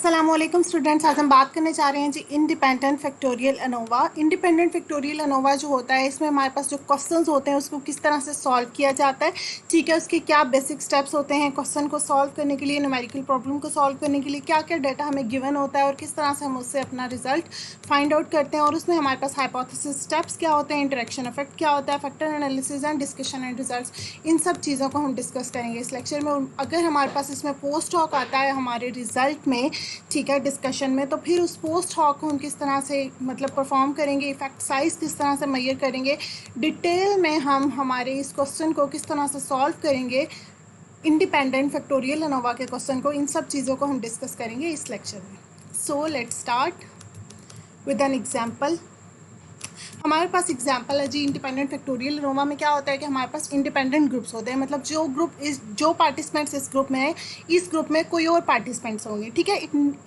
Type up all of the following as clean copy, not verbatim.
अस्सलामुअलैकुम स्टूडेंट्स, आज हम बात करने जा रहे हैं जी independent factorial ANOVA. Independent factorial ANOVA जो होता है, इसमें हमारे पास जो क्वेश्चंस होते हैं उसको किस तरह से सॉल्व किया जाता है, ठीक है, उसके क्या बेसिक स्टेप्स होते हैं क्वेश्चन को सॉल्व करने के लिए, न्यूमेरिकल प्रॉब्लम को सॉल्व करने के लिए क्या क्या डाटा हमें गिवन होता है और किस तरह से हम उससे अपना रिजल्ट फाइंड आउट करते हैं। और उसमें हमारे पास हाइपोथेसिस स्टेप्स क्या होते हैं, इंटरेक्शन इफेक्ट क्या होता है, factor analysis and discussion and results, इन सब चीज़ों को हम डिस्कस करेंगे इस लेक्चर में। अगर हमारे पास इसमें पोस्ट हॉक आता है हमारे रिजल्ट में, ठीक है, डिस्कशन में, तो फिर उस पोस्ट हॉक को हम किस तरह से मतलब परफॉर्म करेंगे, इफेक्ट साइज किस तरह से मेजर करेंगे, डिटेल में हम हमारे इस क्वेश्चन को किस तरह से सॉल्व करेंगे, इंडिपेंडेंट फैक्टोरियल अनोवा के क्वेश्चन को, इन सब चीज़ों को हम डिस्कस करेंगे इस लेक्चर में। So let's start with an example. हमारे पास एग्जाम्पल है जी इंडिपेंडेंट फैक्टोरियल अनोवा में क्या होता है कि हमारे पास इंडिपेंडेंट ग्रुप्स होते हैं, मतलब जो पार्टिसिपेंट्स इस ग्रुप में है, इस ग्रुप में कोई और पार्टिसिपेंट्स होंगे, ठीक है,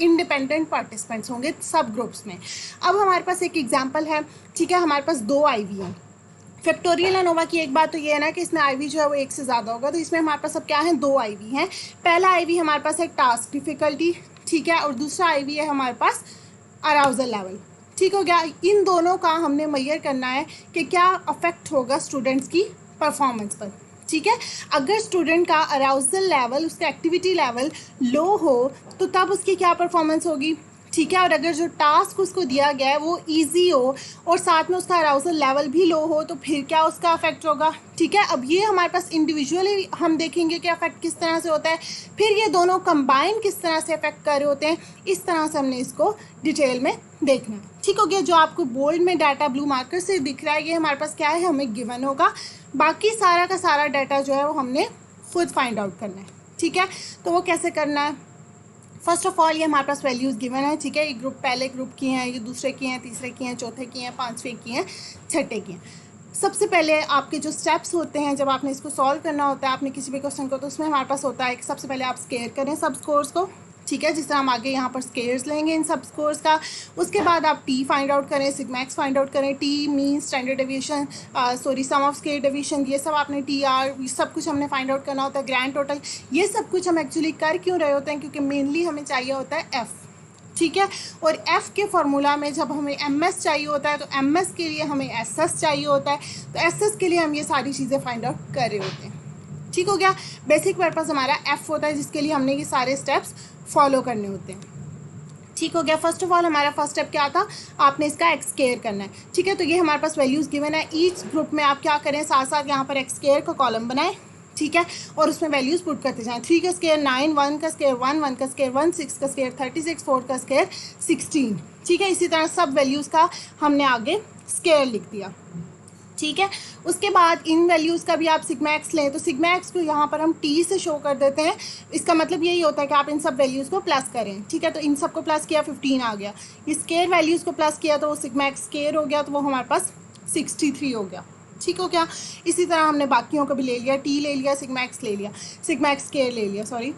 इंडिपेंडेंट पार्टिसिपेंट्स होंगे सब ग्रुप्स में। अब हमारे पास एक एग्जाम्पल है, ठीक है, हमारे पास 2 IV हैं। फैक्टोरियल अनोवा की एक बात तो ये है ना कि इसमें IV जो है वो 1 से ज़्यादा होगा, तो इसमें हमारे पास अब क्या है, 2 IV हैं। पहला IV हमारे पास है टास्क डिफ़िकल्टी, ठीक है, और दूसरा IV है हमारे पास अराउजल लेवल, ठीक हो गया। इन दोनों का हमने मेजर करना है कि क्या अफेक्ट होगा स्टूडेंट्स की परफॉर्मेंस पर, ठीक है। अगर स्टूडेंट का अराउजल लेवल, उसका एक्टिविटी लेवल लो हो तो तब उसकी क्या परफॉर्मेंस होगी, ठीक है। और अगर जो टास्क उसको दिया गया है वो इजी हो और साथ में उसका अराउजल लेवल भी लो हो तो फिर क्या उसका अफेक्ट होगा, ठीक है। अब ये हमारे पास इंडिविजुअली हम देखेंगे कि अफेक्ट किस तरह से होता है, फिर ये दोनों कंबाइन किस तरह से अफेक्ट कर रहे होते हैं, इस तरह से हमने इसको डिटेल में देखना है, ठीक हो गया। जो आपको बोल्ड में डाटा ब्लू मार्कर से दिख रहा है ये हमारे पास क्या है, हमें गिवन होगा। बाकी सारा का सारा डाटा जो है वो हमने खुद फाइंड आउट करना है, ठीक है। तो वो कैसे करना है, फर्स्ट ऑफ ऑल ये हमारे पास वैल्यूज़ गिवन है, ठीक है। ये ग्रुप पहले ग्रुप की हैं, ये दूसरे की हैं, तीसरे की हैं, चौथे की हैं, पांचवे की हैं, छठे की हैं। सबसे पहले आपके जो स्टेप्स होते हैं जब आपने इसको सॉल्व करना होता है आपने किसी भी क्वेश्चन को, तो उसमें हमारे पास होता है कि सबसे पहले आप स्केयर करें सब स्कोर्स को, ठीक है, जिस तरह हम आगे यहाँ पर स्केयर्स लेंगे इन सब स्कोर्स का। उसके बाद आप टी फाइंड आउट करें, सिग्मा एक्स फाइंड आउट करें, T mean standard deviation, sum of square deviation, ये सब आपने TR सब कुछ हमने फाइंड आउट करना होता है, ग्रैंड टोटल, ये सब कुछ हम एक्चुअली कर क्यों रहे होते हैं, क्योंकि मेनली हमें चाहिए होता है F, ठीक है। और F के फार्मूला में जब हमें MS चाहिए होता है तो MS के लिए हमें SS चाहिए होता है, तो SS के लिए हम ये सारी चीज़ें फाइंड आउट कर रहे होते हैं, ठीक हो गया। बेसिक पर्पस हमारा F होता है जिसके लिए हमने ये सारे स्टेप्स फॉलो करने होते हैं, ठीक हो गया। फर्स्ट ऑफ ऑल हमारा फर्स्ट स्टेप क्या था, आपने इसका एक्स स्केयर करना है, ठीक है। तो ये हमारे पास वैल्यूज़ गिवन है, ईच ग्रुप में आप क्या करें, साथ साथ यहाँ पर एक्स स्केयर का कॉलम बनाएं, ठीक है, और उसमें वैल्यूज़ पुट करते जाएं। 3 का स्केयर 9, 1 का स्केयर 1, 1 का स्केयर 1, 6 का स्केयर 36, 4 का स्केयर 16, ठीक है। इसी तरह सब वैल्यूज़ का हमने आगे स्केयर लिख दिया, ठीक है। उसके बाद इन वैल्यूज़ का भी आप सिग्मा एक्स लें, तो सिग्मा एक्स को यहाँ पर हम T से शो कर देते हैं। इसका मतलब यही होता है कि आप इन सब वैल्यूज़ को प्लस करें, ठीक है। तो इन सब को प्लस किया 15 आ गया, इस स्केयर वैल्यूज़ को प्लस किया तो वो सिग्मा एक्स स्केयर हो गया, तो वो हमारे पास 63 हो गया, ठीक हो गया। इसी तरह हमने बाकियों को भी ले लिया, T ले लिया, सिग्मा एक्स ले लिया, सिग्मा एक्स स्केयर ले लिया, सॉरी।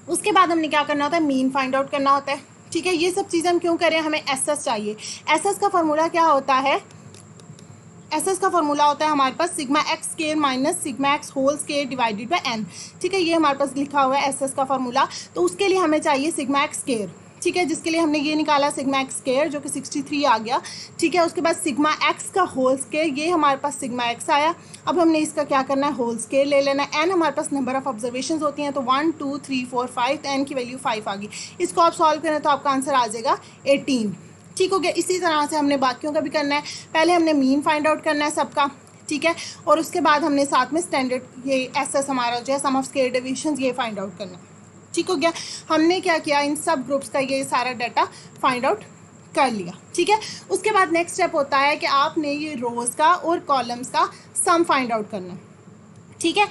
उसके बाद हमने क्या करना होता है, मीन फाइंड आउट करना होता है, ठीक है। ये सब चीज़ें हम क्यों करें, हमें SS चाहिए। SS का फॉर्मूला क्या होता है, SS का फॉर्मूला होता है हमारे पास sigma X square minus sigma X whole square divided by n, ठीक है। ये हमारे पास लिखा हुआ है SS का फॉर्मूला। तो उसके लिए हमें चाहिए सिग्मा एक्स स्केयर, ठीक है, जिसके लिए हमने ये निकाला सिग्मा एक्स स्केयर जो कि 63 आ गया, ठीक है। उसके बाद सिग्मा एक्स का होल स्केयर, ये हमारे पास सिग्मा एक्स आया। अब हमने इसका क्या करना है, होल स्केयर ले लेना है। n हमारे पास नंबर ऑफ ऑब्जर्वेशन होती हैं, तो 1 2 3 4 5, n की वैल्यू 5 आ गई। इसको आप सॉल्व करें तो आपका आंसर आ जाएगा 18, ठीक हो गया। इसी तरह से हमने बाकियों का भी करना है, पहले हमने मीन फाइंड आउट करना है सबका, ठीक है, और उसके बाद हमने साथ में स्टैंडर्ड ये SS हमारा जो है सम ऑफ स्केयर डेविएशंस ये फाइंड आउट करना है, ठीक हो गया। हमने क्या किया, इन सब ग्रुप्स का ये सारा डाटा फाइंड आउट कर लिया, ठीक है। उसके बाद नेक्स्ट स्टेप होता है कि आपने ये रोज़ का और कॉलम्स का सम फाइंड आउट करना है, ठीक है।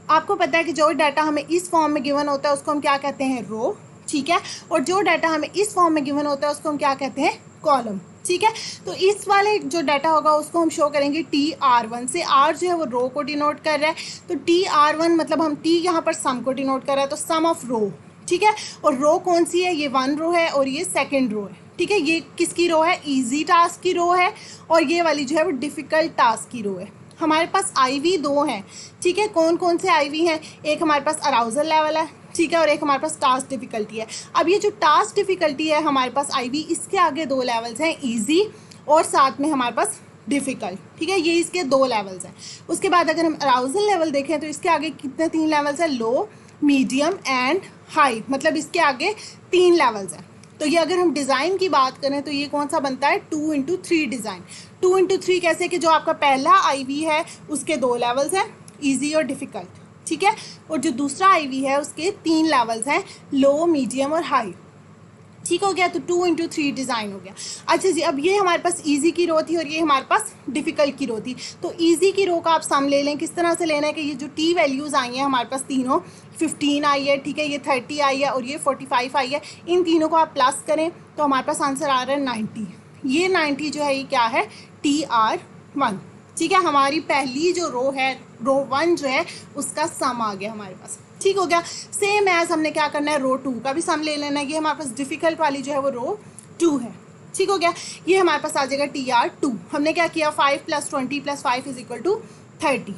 आपको पता है कि जो डाटा हमें इस फॉर्म में गिवन होता है उसको हम क्या कहते हैं, रो, ठीक है, और जो डाटा हमें इस फॉर्म में गिवन होता है उसको हम क्या कहते हैं, कॉलम, ठीक है। तो इस वाले जो डाटा होगा उसको हम शो करेंगे TR1 से। R जो है वो रो को डिनोट कर रहा है, तो TR1 मतलब हम T यहाँ पर सम को डिनोट कर रहा है, तो सम ऑफ रो, ठीक है। और रो कौन सी है, ये 1 रो है और ये सेकेंड रो है, ठीक है। ये किसकी रो है, ईजी टास्क की रो है, और ये वाली जो है वो डिफ़िकल्ट टास्क की रो है। हमारे पास IV 2 हैं, ठीक है। कौन कौन से IV हैं, एक हमारे पास अराउजल लेवल है, ठीक है, और एक हमारे पास टास्क डिफ़िकल्टी है। अब ये जो टास्क डिफ़िकल्टी है हमारे पास IV, इसके आगे 2 लेवल्स हैं, ईजी और साथ में हमारे पास डिफ़िकल्ट। ठीक है, ये इसके 2 लेवल्स हैं। उसके बाद अगर हम अराउजल लेवल देखें तो इसके आगे कितने 3 लेवल्स हैं, लो, मीडियम एंड हाई, मतलब इसके आगे 3 लेवल्स हैं। तो ये अगर हम डिज़ाइन की बात करें तो ये कौन सा बनता है, 2x3 डिज़ाइन। 2x3 कैसे कि जो आपका पहला IV है उसके 2 लेवल्स हैं, ईजी और डिफ़िकल्ट। ठीक है, और जो दूसरा IV है उसके 3 लेवल्स हैं, लो, मीडियम और हाई। ठीक हो गया, तो 2x3 डिज़ाइन हो गया। अच्छा जी, अब ये हमारे पास इजी की रो थी और ये हमारे पास डिफ़िकल्ट की रो थी। तो इजी की रो का आप सम ले लें। किस तरह से लेना है कि ये जो T वैल्यूज़ आई हैं हमारे पास तीनों, 15 आई है, ठीक है, ये 30 आई है और ये 45 आई है, इन तीनों को आप प्लस करें तो हमारे पास आंसर आ रहा है 90। ये 90 जो है ये क्या है, TR1। ठीक है, हमारी पहली जो रो है, रो 1 जो है उसका सम आ गया हमारे पास। ठीक हो गया। सेम एज हमने क्या करना है, रो 2 का भी सम ले लेना है। ये हमारे पास डिफ़िकल्ट वाली जो है वो रो 2 है। ठीक हो गया, ये हमारे पास आ जाएगा TR2। हमने क्या किया, 5 + 20 + 5 = 30।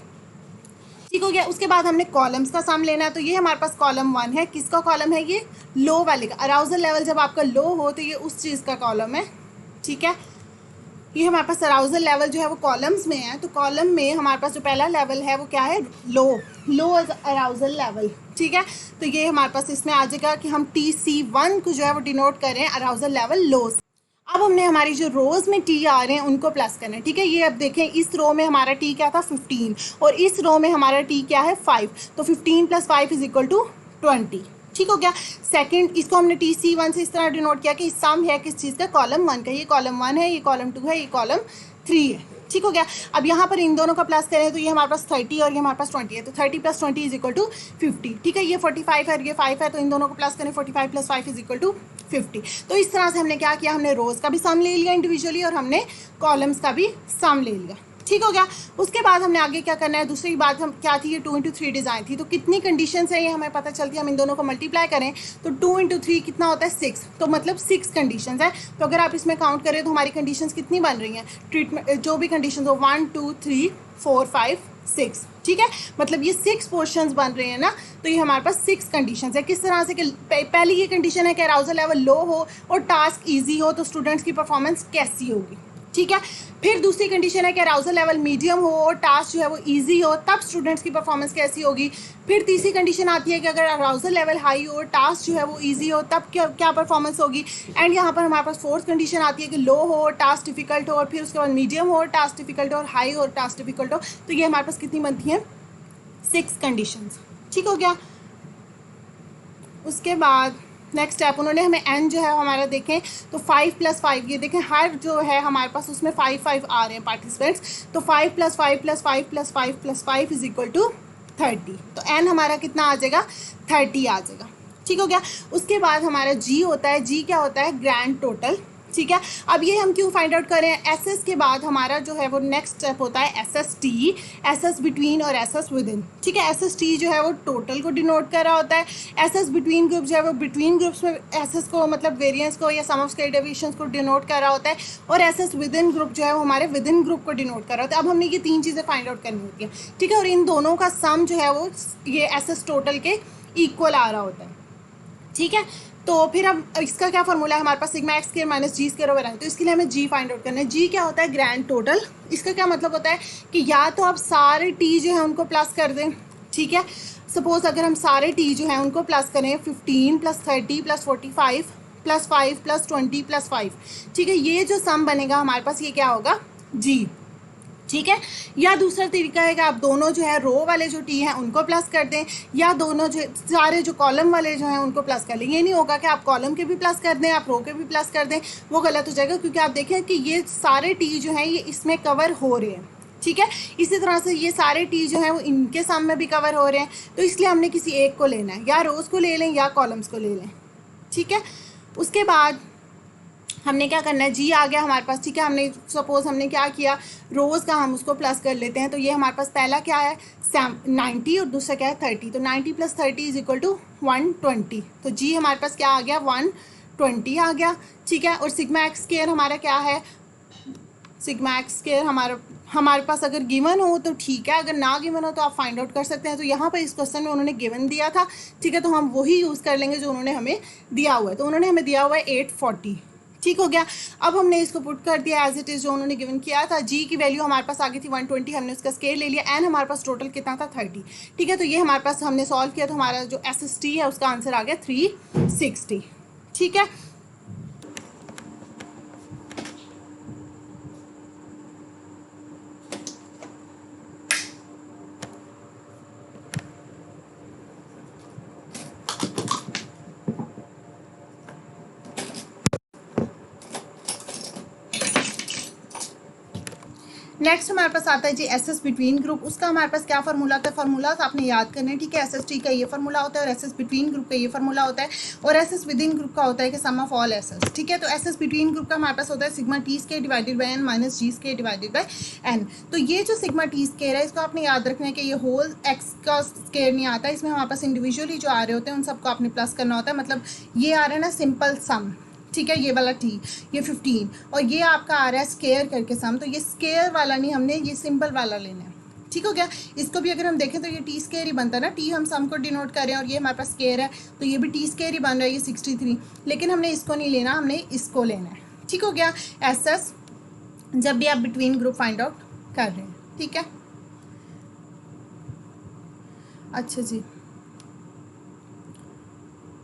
ठीक हो गया। उसके बाद हमने कॉलम्स का सम लेना है। तो ये हमारे पास कॉलम 1 है। किसका कॉलम है, ये लो वाले का। अराउजल लेवल जब आपका लो हो तो ये उस चीज़ का कॉलम है। ठीक है, ये हमारे पास अराउजल लेवल जो है वो कॉलम्स में है। तो कॉलम में हमारे पास जो पहला लेवल है वो क्या है, लो अराउजल लेवल। ठीक है, तो ये हमारे पास इसमें आ जाएगा कि हम TC1 को जो है वो डिनोट करें अराउजल लेवल लो। अब हमने हमारी जो रोज़ में T आ रहे हैं उनको प्लस करना है। ठीक है, ये अब देखें, इस रो में हमारा T क्या था, 15, और इस रो में हमारा T क्या है, 5। तो 15 + 5 = 20। ठीक हो गया। सेकंड, इसको हमने TC1 से इस तरह डिनोट किया कि सम है किस चीज़ का, कॉलम 1 का। ये कॉलम 1 है, ये कॉलम 2 है, ये कॉलम 3 है। ठीक हो गया। अब यहाँ पर इन दोनों का प्लस करें तो ये हमारे पास 30 और ये हमारे पास 20 है। तो 30 + 20 = 50। ठीक है, ये 45 है और ये 5 है, तो इन दोनों को प्लस करें, 45 + 5 = 50। तो इस तरह से हमने क्या किया, हमने रोज़ का भी सम ले लिया इंडिविजुअली और हमने कॉलम्स का भी सम ले लिया। ठीक हो गया। उसके बाद हमने आगे क्या करना है, दूसरी बात हम क्या थी, ये 2x3 डिज़ाइन थी। तो कितनी कंडीशंस है ये हमें पता चलती है। हम इन दोनों को मल्टीप्लाई करें तो 2x3 कितना होता है, 6। तो मतलब 6 कंडीशंस है। तो अगर आप इसमें काउंट करें तो हमारी कंडीशंस कितनी बन रही हैं, ट्रीटमेंट जो भी कंडीशंस हो, 1 2 3 4 5 6। ठीक है, मतलब ये 6 पोर्शंस बन रहे हैं ना। तो ये हमारे पास 6 कंडीशंस है। किस तरह से कि पहली ये कंडीशन है कि अराउजल लेवल लो हो और टास्क ईजी हो, तो स्टूडेंट्स की परफॉर्मेंस कैसी होगी। ठीक है, फिर दूसरी कंडीशन है कि अराउजल लेवल मीडियम हो और टास्क जो है वो इजी हो, तब स्टूडेंट्स की परफॉर्मेंस कैसी होगी। फिर तीसरी कंडीशन आती है कि अगर अराउजल लेवल हाई हो और टास्क जो है वो इजी हो, तब क्या परफॉर्मेंस होगी। एंड यहाँ पर हमारे पास फोर्थ कंडीशन आती है कि लो हो और टास्क डिफिकल्ट हो, और फिर उसके बाद मीडियम हो और टास्क डिफिकल्ट हो, और हाई हो और टास्क डिफिकल्ट हो। तो ये हमारे पास कितनी बनती हैं, 6 कंडीशंस। ठीक हो गया। उसके बाद नेक्स्ट स्टेप उन्होंने हमें n जो है हमारा देखें तो 5 + 5, ये देखें हर जो है हमारे पास उसमें 5 आ रहे हैं पार्टिसिपेंट्स। तो 5 + 5 + 5 + 5 + 5 = 30। तो n हमारा कितना आ जाएगा, 30 आ जाएगा। ठीक हो गया। उसके बाद हमारा G होता है। G क्या होता है, ग्रैंड टोटल। ठीक है, अब ये हम क्यों फाइंड आउट करें, SS के बाद हमारा जो है वो नेक्स्ट स्टेप होता है SST, SS बिटवीन और SS विद इन। ठीक है, SST जो है वो टोटल को डिनोट कर रहा होता है। SS बिटवीन ग्रुप जो है वो बिटवीन ग्रुप्स में SS को मतलब वेरिएंस को या सम ऑफ स्केल डेविएशंस को डिनोट कर रहा होता है, और SS विद इन ग्रुप जो है वो हमारे विद इन ग्रुप को डिनोट कर रहा होता है। अब हमने ये 3 चीज़ें फाइंड आउट करनी होती हैं। ठीक है, और इन दोनों का सम जो है वो ये SS टोटल के इक्वल आ रहा होता है। ठीक है, तो फिर अब इसका क्या फॉर्मूला है हमारे पास, sigma X square minus G square over I. तो इसके लिए हमें जी फाइंड आउट करना है। जी क्या होता है, ग्रैंड टोटल। इसका क्या मतलब होता है कि या तो आप सारे टी जो है उनको प्लस कर दें। ठीक है, सपोज अगर हम सारे टी जो है उनको प्लस करें, 15 + 30 + 45 + 5 + 20 + 5। ठीक है, ये जो सम बनेगा हमारे पास ये क्या होगा, जी। ठीक है, या दूसरा तरीका है कि आप दोनों जो है रो वाले जो टी हैं उनको प्लस कर दें, या दोनों जो सारे जो कॉलम वाले जो हैं उनको प्लस कर लें। ये नहीं होगा कि आप कॉलम के भी प्लस कर दें, आप रो के भी प्लस कर दें, वो गलत हो जाएगा, क्योंकि आप देखें कि ये सारे टी जो हैं ये इसमें कवर हो रहे हैं। ठीक है, इसी तरह से ये सारे टी जो हैं वो इनके सम में भी कवर हो रहे हैं। तो इसलिए हमने किसी एक को लेना है, या रोज़ को ले लें या कॉलम्स को ले लें। ठीक है, उसके बाद हमने क्या करना है, जी आ गया हमारे पास। ठीक है, हमने सपोज हमने क्या किया, रोज़ का हम उसको प्लस कर लेते हैं। तो ये हमारे पास पहला क्या है, 90 और दूसरा क्या है, 30। तो 90 + 30 = 120। तो जी हमारे पास क्या आ गया, 120 आ गया। ठीक है, और सिग्मा एक्स स्क्वायर हमारा क्या है, सिग्मा एक्स स्क्वायर हमारा हमारे पास अगर गिवन हो तो ठीक है, अगर ना गिवन हो तो आप फाइंड आउट कर सकते हैं। तो यहाँ पर इस क्वेश्चन में उन्होंने गिवन दिया था, ठीक है, तो हम वही यूज़ कर लेंगे जो उन्होंने हमें दिया हुआ है। तो उन्होंने हमें दिया हुआ है 840, ठीक हो गया। अब हमने इसको पुट कर दिया एज इट इज़ जो उन्होंने गिवन किया था। जी की वैल्यू हमारे पास आ गई थी 120, हमने उसका स्केयर ले लिया। एन हमारे पास टोटल कितना था 30, ठीक है। तो ये हमारे पास हमने सॉल्व किया तो हमारा जो SST है उसका आंसर आ गया 360, ठीक है। नेक्स्ट हमारे पास आता है जी SS बिटवीन ग्रुप। उसका हमारे पास क्या फार्मूला होता है, फार्मूला आपने याद करना है, ठीक है। SST का ये फार्मूला होता है और SS बिटवीन ग्रुप का ये फार्मूला होता है, और SS विद इन ग्रुप का होता है कि सम ऑफ ऑल SS, ठीक है। तो SS बिटवीन ग्रुप का हमारे पास होता है sigma T square divided by n minus G square divided by n। तो ये जो सिग्मा टी स्केयर है इसको आपने याद रखना है कि ये होल x का स्केयर नहीं आता, इसमें हमारे पास इंडिविजुअली जो आ रहे होते हैं उन सबको आपने प्लस करना होता है। मतलब ये आ रहा है ना सिंपल सम, ठीक है, ये वाला टी, ये 15, और ये आपका आ रहा है स्केयर करके सम। तो ये स्केयर वाला नहीं, हमने ये सिंपल वाला लेना है, ठीक हो गया। इसको भी अगर हम देखें तो ये टी स्केयर ही बनता है ना, टी हम सम को डिनोट कर रहे हैं और ये हमारे पास स्केयर है तो ये भी टी स्केयर ही बन रहा है, ये 63। लेकिन हमने इसको नहीं लेना, हमने इसको लेना है, ठीक हो गया। SS जब भी आप बिटवीन ग्रुप फाइंड आउट कर रहे हैं, ठीक है। अच्छा जी,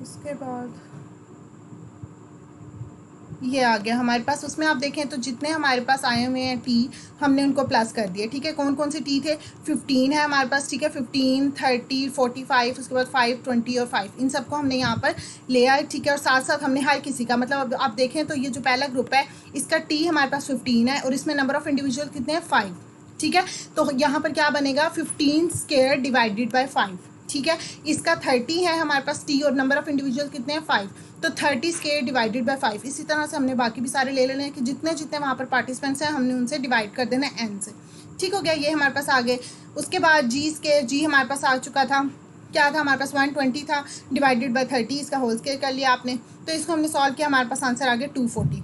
इसके बाद ये आ गया हमारे पास। उसमें आप देखें तो जितने हमारे पास आए हुए हैं टी हमने उनको प्लस कर दिया, ठीक है। कौन कौन से टी थे, 15 है हमारे पास, ठीक है, 15, 30, 45, उसके बाद 5, 20 और 5, इन सबको हमने यहाँ पर ले आए, ठीक है। और साथ साथ हमने हर किसी का मतलब अब आप देखें तो ये जो पहला ग्रुप है इसका टी हमारे पास 15 है और इसमें नंबर ऑफ इंडिविजुअल कितने हैं 5, ठीक है। तो यहाँ पर क्या बनेगा 15 स्केयर डिवाइडेड बाई 5, ठीक है। इसका 30 है हमारे पास टी और नंबर ऑफ इंडिविजुअल कितने हैं 5, तो 30 स्केयर डिवाइडेड बाय 5। इसी तरह से हमने बाकी भी सारे ले लेने हैं कि जितने जितने वहाँ पर पार्टिसिपेंट्स हैं हमने उनसे डिवाइड कर देना है n से, ठीक हो गया। ये हमारे पास आ गए। उसके बाद जी स्केयर, जी हमारे पास आ चुका था, क्या था हमारे पास 120 था डिवाइडेड बाय 30, इसका होल स्केयर कर लिया आपने। तो इसको हमने सॉल्व किया, हमारे पास आंसर आ गया 240,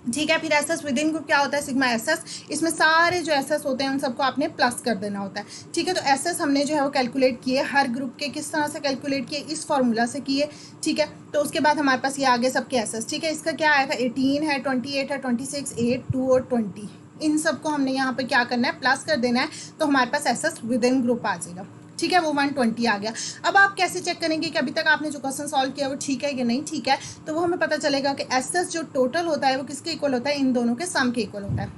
ठीक है। फिर SS विद इन ग्रुप क्या होता है सिग्मा SS, इसमें सारे जो SS होते हैं उन सबको आपने प्लस कर देना होता है, ठीक है। तो SS हमने जो है वो कैलकुलेट किए हर ग्रुप के, किस तरह से कैलकुलेट किए, इस फॉर्मूला से किए, ठीक है। तो उसके बाद हमारे पास ये आगे सबके SS, ठीक है। इसका क्या आया था 18 है, 28 है, 26, 8, 2 और 20, इन सबको हमने यहाँ पर क्या करना है प्लस कर देना है, तो हमारे पास SS विद इन ग्रुप आ जाएगा, ठीक है। वो 120 आ गया। अब आप कैसे चेक करेंगे कि अभी तक आपने जो क्वेश्चन सॉल्व किया वो ठीक है कि नहीं ठीक है, तो वो हमें पता चलेगा कि SS जो टोटल होता है वो किसके इक्वल होता है, इन दोनों के सम के इक्वल होता है,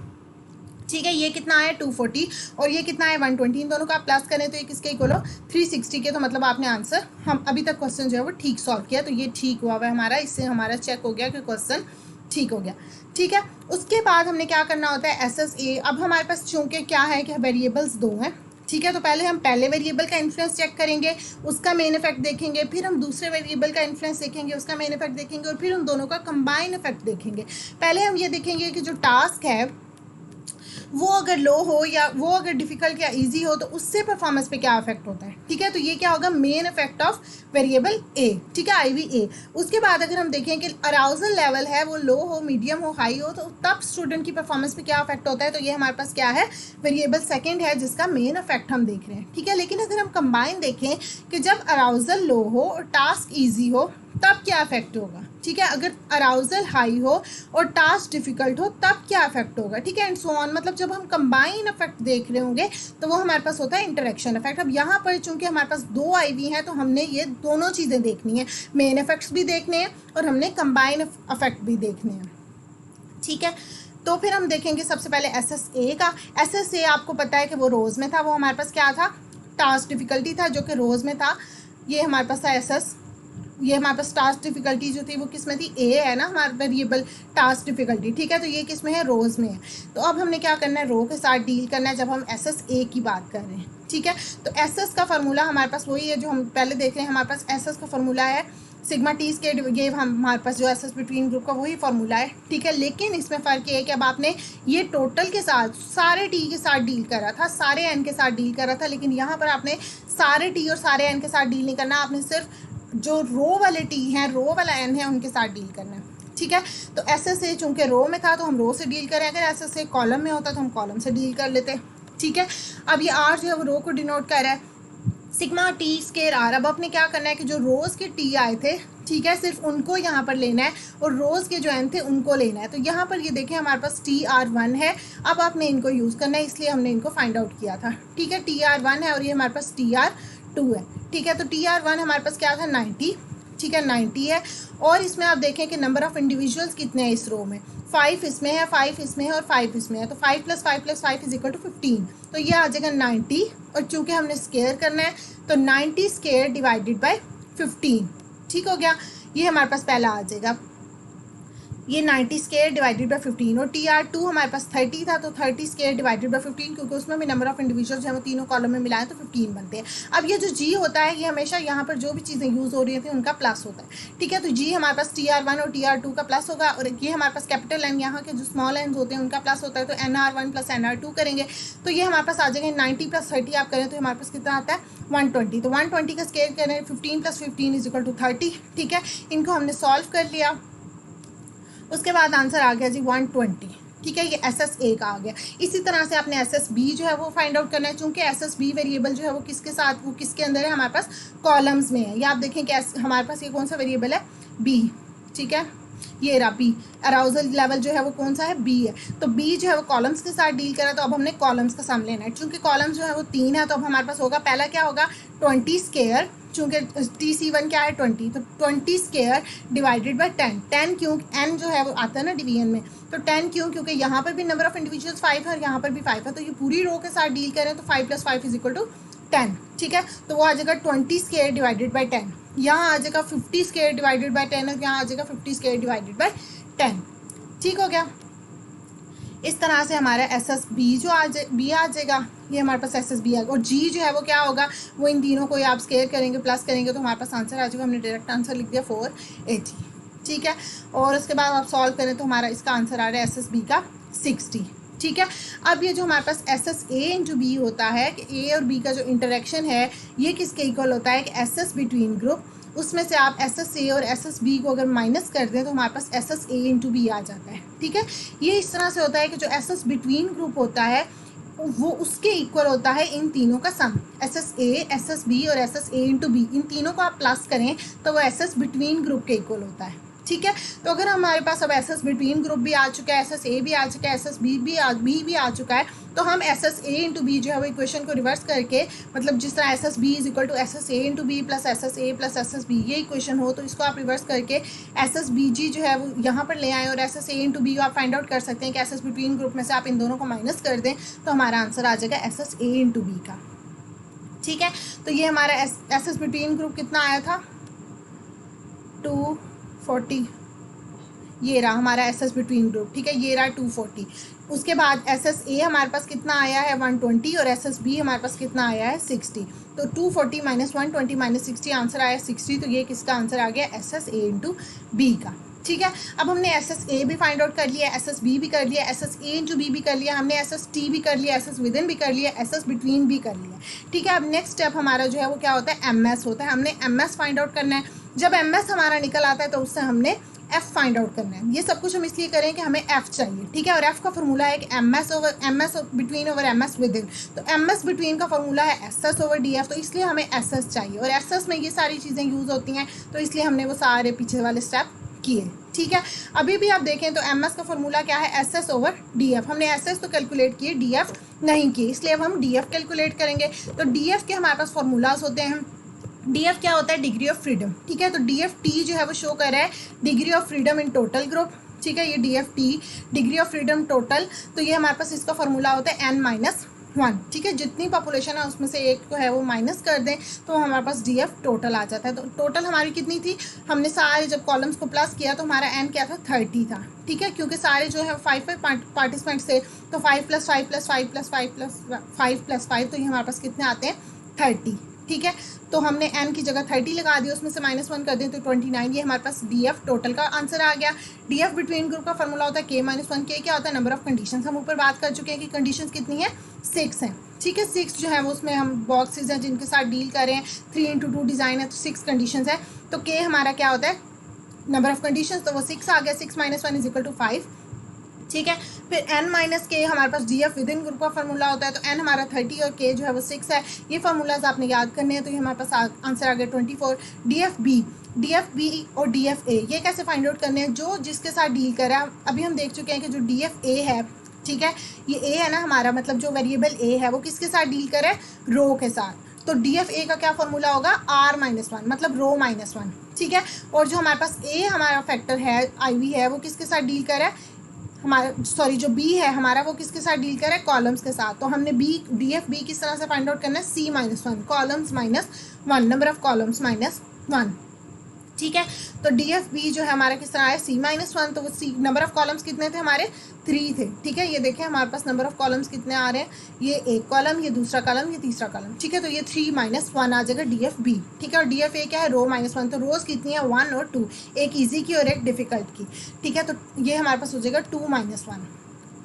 ठीक है। ये कितना है 240 और ये कितना है 120, इन दोनों का आप प्लस करें तो ये किसके इक्वल हो 360 के। तो मतलब आपने आंसर, हम अभी तक क्वेश्चन जो है वो ठीक सॉल्व किया, तो ये ठीक हुआ है हमारा, इससे हमारा चेक हो गया कि क्वेश्चन ठीक हो गया, ठीक है। उसके बाद हमने क्या करना होता है SSA। अब हमारे पास चूंकि क्या है कि वेरिएबल्स दो हैं, ठीक है। तो पहले हम पहले वेरिएबल का इन्फ्लुएंस चेक करेंगे, उसका मेन इफेक्ट देखेंगे, फिर हम दूसरे वेरिएबल का इन्फ्लुएंस देखेंगे, उसका मेन इफेक्ट देखेंगे, और फिर उन दोनों का कंबाइन इफेक्ट देखेंगे। पहले हम ये देखेंगे कि जो टास्क है वो अगर लो हो या वो अगर डिफिकल्ट या इजी हो तो उससे परफॉर्मेंस पे क्या इफेक्ट होता है, ठीक है। तो ये क्या होगा मेन इफेक्ट ऑफ वेरिएबल ए, ठीक है, IVA। उसके बाद अगर हम देखें कि अराउजल लेवल है वो लो हो, मीडियम हो, हाई हो, तो तब स्टूडेंट की परफॉर्मेंस पे क्या इफेक्ट होता है, तो ये हमारे पास क्या है वेरिएबल सेकेंड है जिसका मेन इफेक्ट हम देख रहे हैं, ठीक है। लेकिन अगर हम कंबाइन देखें कि जब अराउजल लो हो और टास्क ईजी हो तब क्या इफेक्ट होगा, ठीक है। अगर अराउजल हाई हो और टास्क डिफिकल्ट हो तब क्या इफेक्ट होगा, ठीक है, एंड सो ऑन। मतलब जब हम कंबाइन इफेक्ट देख रहे होंगे तो वो हमारे पास होता है इंटरेक्शन इफेक्ट। अब यहाँ पर चूंकि हमारे पास दो IV हैं तो हमने ये दोनों चीज़ें देखनी है, मेन इफेक्ट्स भी देखने हैं और हमने कंबाइन इफेक्ट भी देखने हैं, ठीक है। तो फिर हम देखेंगे सबसे पहले SSA का। SSA आपको पता है कि वो रोज़ में था, वो हमारे पास क्या था टास्क डिफिकल्टी था जो कि रोज़ में था। ये हमारे पास था SS, ये हमारे पास टास्क डिफिकल्टी जो थी वो किस में थी, ए है ना हमारा वेरिएबल टास्क डिफिकल्टी, ठीक है। तो ये किस में है रोज़ में है। तो अब हमने क्या करना है रो के साथ डील करना है जब हम SSA की बात कर रहे हैं, ठीक है। तो SS का फार्मूला हमारे पास वही है जो हम पहले देख रहे हैं, हमारे पास SS का फार्मूला है सिग्मा टी स्केयर, ये हमारे पास जो SS बिटवीन ग्रुप का वही फार्मूला है, ठीक है। लेकिन इसमें फ़र्क ये है कि अब आपने ये टोटल के साथ सारे टी के साथ डील करा था, सारे एन के साथ डील करा था, लेकिन यहाँ पर आपने सारे टी और सारे एन के साथ डील नहीं करना, आपने सिर्फ जो रो वाले टी हैं, रो वाला एन है, उनके साथ डील करना है, ठीक है। तो एस एस ए चूँकि रो में था तो हम रो से डील करें, अगर एस एस ए कॉलम में होता तो हम कॉलम से डील कर लेते। ठीक है। अब ये आर जो है वो रो को डिनोट कर रहा है, सिग्मा टी स्केयर आर। अब आपने क्या करना है कि जो रोज़ के टी आए थे, ठीक है, सिर्फ उनको यहाँ पर लेना है और रोज़ के जो एन थे उनको लेना है। तो यहाँ पर ये देखें हमारे पास टी आर वन है, अब आपने इनको यूज़ करना है, इसलिए हमने इनको फाइंड आउट किया था। ठीक है, टी आर वन है और ये हमारे पास टी आर टू है। ठीक है, तो टी आर वन हमारे पास क्या था 90, ठीक है 90 है। और इसमें आप देखें कि नंबर ऑफ़ इंडिविजुअल्स कितने हैं इस रो में, 5 इसमें है, 5 इसमें है और 5 इसमें है। तो 5 + 5 + 5 = 15। तो ये आ जाएगा 90 और चूँकि हमने स्केयर करना है तो 90 स्केयर डिवाइडेड बाय 15। ठीक हो गया, ये हमारे पास पहला आ जाएगा, ये 90 स्केयर डिवाइडेड बाय 15। और टी आर टू हमारे पास 30 था, तो 30 स्केयर डिवाइडेड बाय 15, क्योंकि उसमें भी नंबर ऑफ इंडिविजुअल्स हैं वो तीनों कॉलम में मिलाएं तो 15 बनते हैं। अब ये जो जी होता है ये हमेशा यहाँ पर जो भी चीज़ें यूज़ हो रही थी उनका प्लस होता है। ठीक है, तो जी हमारे पास टी आर वन और टी आर टू का प्लस होगा, और ये हमारे पास कैपिटल एन यहाँ के जो स्मॉल एन होते हैं उनका प्लस होता है, तो N R one + N R two करेंगे तो ये हमारे पास आ जाएगा 90 + 30 आप करें तो हमारे पास कितना आता है 120। तो 120 का स्केयर करें 15 + 15 = 30। ठीक है, इनको हमने सॉल्व कर लिया, उसके बाद आंसर आ गया जी 120। ठीक है, ये एस एस ए का आ गया। इसी तरह से आपने एस एस बी जो है वो फाइंड आउट करना है, चूँकि एस एस बी वेरिएबल जो है वो किसके साथ, वो किसके अंदर है, हमारे पास कॉलम्स में है। या आप देखें कि हमारे पास ये कौन सा वेरिएबल है, बी। ठीक है, ये रहा बी, अराउजल लेवल जो है वो कौन सा है, बी है। तो बी जो है वो कॉलम्स के साथ डील करा, तो अब हमने कॉलम्स का सम लेना है। चूँकि कॉलम्स जो है वो 3 है तो अब हमारे पास होगा, पहला क्या होगा 20 स्केयर, चूँकि टी सी वन क्या है 20, तो 20 स्केयर डिवाइडेड बाय 10। 10 क्यों, एन जो है वो आता है ना डिवीजन में, तो 10 क्यों, क्योंकि यहाँ पर भी नंबर ऑफ इंडिविजुअल्स 5 है और यहाँ पर भी 5 है, तो ये पूरी रो के साथ डील करें तो 5 + 5 = 10। ठीक है, तो वो आ जाएगा 20 स्केयर डिवाइडेड बाय 10, यहाँ आ जाएगा 50 स्केयर डिवाइडेड बाय 10 और यहाँ आ जाएगा 50 स्केयर डिवाइडेड बाय 10। ठीक हो गया, इस तरह से हमारा एस एस बी जो बी आ जाएगा, ये हमारे पास एस एस बी आएगा। और जी जो है वो क्या होगा, वो इन तीनों को आप स्केयर करेंगे प्लस करेंगे तो हमारे पास आंसर आ जाएगा, हमने डायरेक्ट आंसर लिख दिया 480। ठीक है, और उसके बाद आप सॉल्व करें तो हमारा इसका आंसर आ रहा है एस एस बी का 60। ठीक है, अब ये जो हमारे पास S S A into B होता है कि ए और बी का जो इंटरेक्शन है ये किसके इक्वल होता है कि एस एस बिटवीन ग्रुप, उसमें से आप एस एस ए और एस एस बी को अगर माइनस कर दें तो हमारे पास S S A into B आ जाता है। ठीक है, ये इस तरह से होता है कि जो एस एस बिटवीन ग्रुप होता है वो उसके इक्वल होता है इन तीनों का sum, S S A, S S B और S S A into B, इन तीनों को आप प्लस करें तो वो एस एस बिटवीन ग्रुप के इक्वल होता है। ठीक है, तो अगर हमारे पास अब एस एस बिटवीन ग्रुप भी आ चुका है, एस एस ए भी आ चुका है, एस एस बी भी आ चुका है, तो हम S S A into B जो है वो इक्वेशन को रिवर्स करके, मतलब जिस तरह S S B = S S A into B + S S A + S S B ये इक्वेशन हो, तो इसको आप रिवर्स करके एस एस बी जी जो है वो यहाँ पर ले आएँ और S S A into B आप फाइंड आउट कर सकते हैं कि एस एस बिटवीन ग्रुप में से आप इन दोनों को माइनस कर दें तो हमारा आंसर आ जाएगा S S A into B का। ठीक है, तो ये हमारा एस एस बिटवीन ग्रुप कितना आया था 240, ये रहा हमारा एस एस बिटवीन ग्रुप। ठीक है, ये रहा 240। उसके बाद एस एस ए हमारे पास कितना आया है 120 और एस एस बी हमारे पास कितना आया है 60। तो 240 - 120 - 60 आंसर आया 60। तो ये किसका आंसर आ गया S S A into B का। ठीक है, अब हमने एस एस ए भी फाइंड आउट कर लिया, एस एस बी भी कर लिया, S S A into B भी कर लिया, हमने एस एस टी भी कर लिया, एस एस विदिन भी कर लिया, एस एस बिटवीन भी कर लिया। ठीक है, अब नेक्स्ट स्टेप हमारा जो है वो क्या होता है एम एस होता है, हमने एम एस फाइंड आउट करना है। जब एम एस हमारा निकल आता है तो उससे हमने एफ फाइंड आउट करना है। ये सब कुछ हम इसलिए करें कि हमें एफ चाहिए। ठीक है, और एफ का फॉर्मूला है कि M S between over M S within. तो एम एस बिटवीन का फॉर्मूला है S S over D F, तो इसलिए हमें एस एस चाहिए और एस एस में ये सारी चीज़ें यूज़ होती हैं, तो इसलिए हमने वो सारे पीछे वाले स्टेप किए। ठीक है, अभी भी आप देखें तो एम एस का फॉर्मूला क्या है S S over D F. हमने एस एस तो कैलकुलेट किए, डी एफ नहीं किए, इसलिए अब हम डी एफ कैलकुलेट करेंगे। तो डी एफ के हमारे पास फॉर्मूलाज होते हैं, डी एफ क्या होता है डिग्री ऑफ फ्रीडम। ठीक है, तो डी एफ टी जो है वो शो कर रहा है degree of freedom in total group. ठीक है, ये D F T degree of freedom total, तो ये हमारे पास इसका फॉर्मूला होता है n-1। ठीक है, जितनी पॉपुलेशन है उसमें से एक को है वो माइनस कर दें तो हमारे पास डी एफ टोटल आ जाता है। तो टोटल हमारी कितनी थी, हमने सारे जब कॉलम्स को प्लस किया तो हमारा n क्या था 30 था। ठीक है, क्योंकि सारे जो है 5 पार्टिसिपेंट्स थे तो 5 + 5 + 5 + 5 + 5 + 5, तो ये हमारे पास कितने आते हैं 30। ठीक है, तो हमने n की जगह 30 लगा दिया, उसमें से -1 कर दें तो 29। ये हमारे पास डी एफ टोटल का आंसर आ गया। डी एफ बिटवीन ग्रुप का फॉर्मूला होता है k-1। के क्या होता है नंबर ऑफ कंडीशंस, हम ऊपर बात कर चुके हैं कि कंडीशंस कितनी है 6 हैं। ठीक है, 6 जो है वो उसमें हम बॉक्सेज हैं जिनके साथ डील कर रहे हैं, 3 × 2 डिज़ाइन है तो 6 कंडीशंस है। तो k हमारा क्या होता है नंबर ऑफ कंडीशन, तो वो 6 आ गया, 6 - 1 = 5, ठीक है। फिर n - k हमारे पास D F within group का फार्मूला होता है, तो n हमारा 30 और k जो है वो 6 है। ये फार्मूलाज आपने याद करने हैं, तो ये हमारे पास आंसर आ गया 24। डी एफ बी और डी एफ ए ये कैसे फाइंड आउट करने हैं, जो जिसके साथ डील कर रहा है। अभी हम देख चुके हैं कि जो डी एफ ए है, ठीक है, ये ए है ना हमारा, मतलब जो वेरिएबल ए है वो किसके साथ डील कर रहा है, रो के साथ। तो डी एफ ए का क्या फॉर्मूला होगा, r - 1, मतलब रो -1, ठीक है। और जो हमारे पास ए हमारा फैक्टर है, आई वी है, वो किसके साथ डील कर रहा है, हमारा सॉरी जो बी है हमारा, वो किसके साथ डील कर रहा है, कॉलम्स के साथ। तो हमने बी डी एफ बी किस तरह से फाइंड आउट करना है, c - 1, columns -1, number of columns -1, ठीक है। तो डी एफ बी जो है हमारा किस तरह है, c - 1, तो वो सी नंबर ऑफ कॉलम्स कितने थे हमारे, 3 थे, ठीक है। ये देखें हमारे पास नंबर ऑफ कॉलम्स कितने आ रहे हैं, ये एक कॉलम, ये दूसरा कॉलम, ये तीसरा कॉलम, ठीक है। तो ये 3 - 1 आ जाएगा डी एफ बी, ठीक है। और डी एफ ए क्या है, रो -1, तो रोज कितनी है, 1 और 2, एक ईजी की और एक डिफिकल्ट की, ठीक है। तो ये हमारे पास हो जाएगा 2 - 1,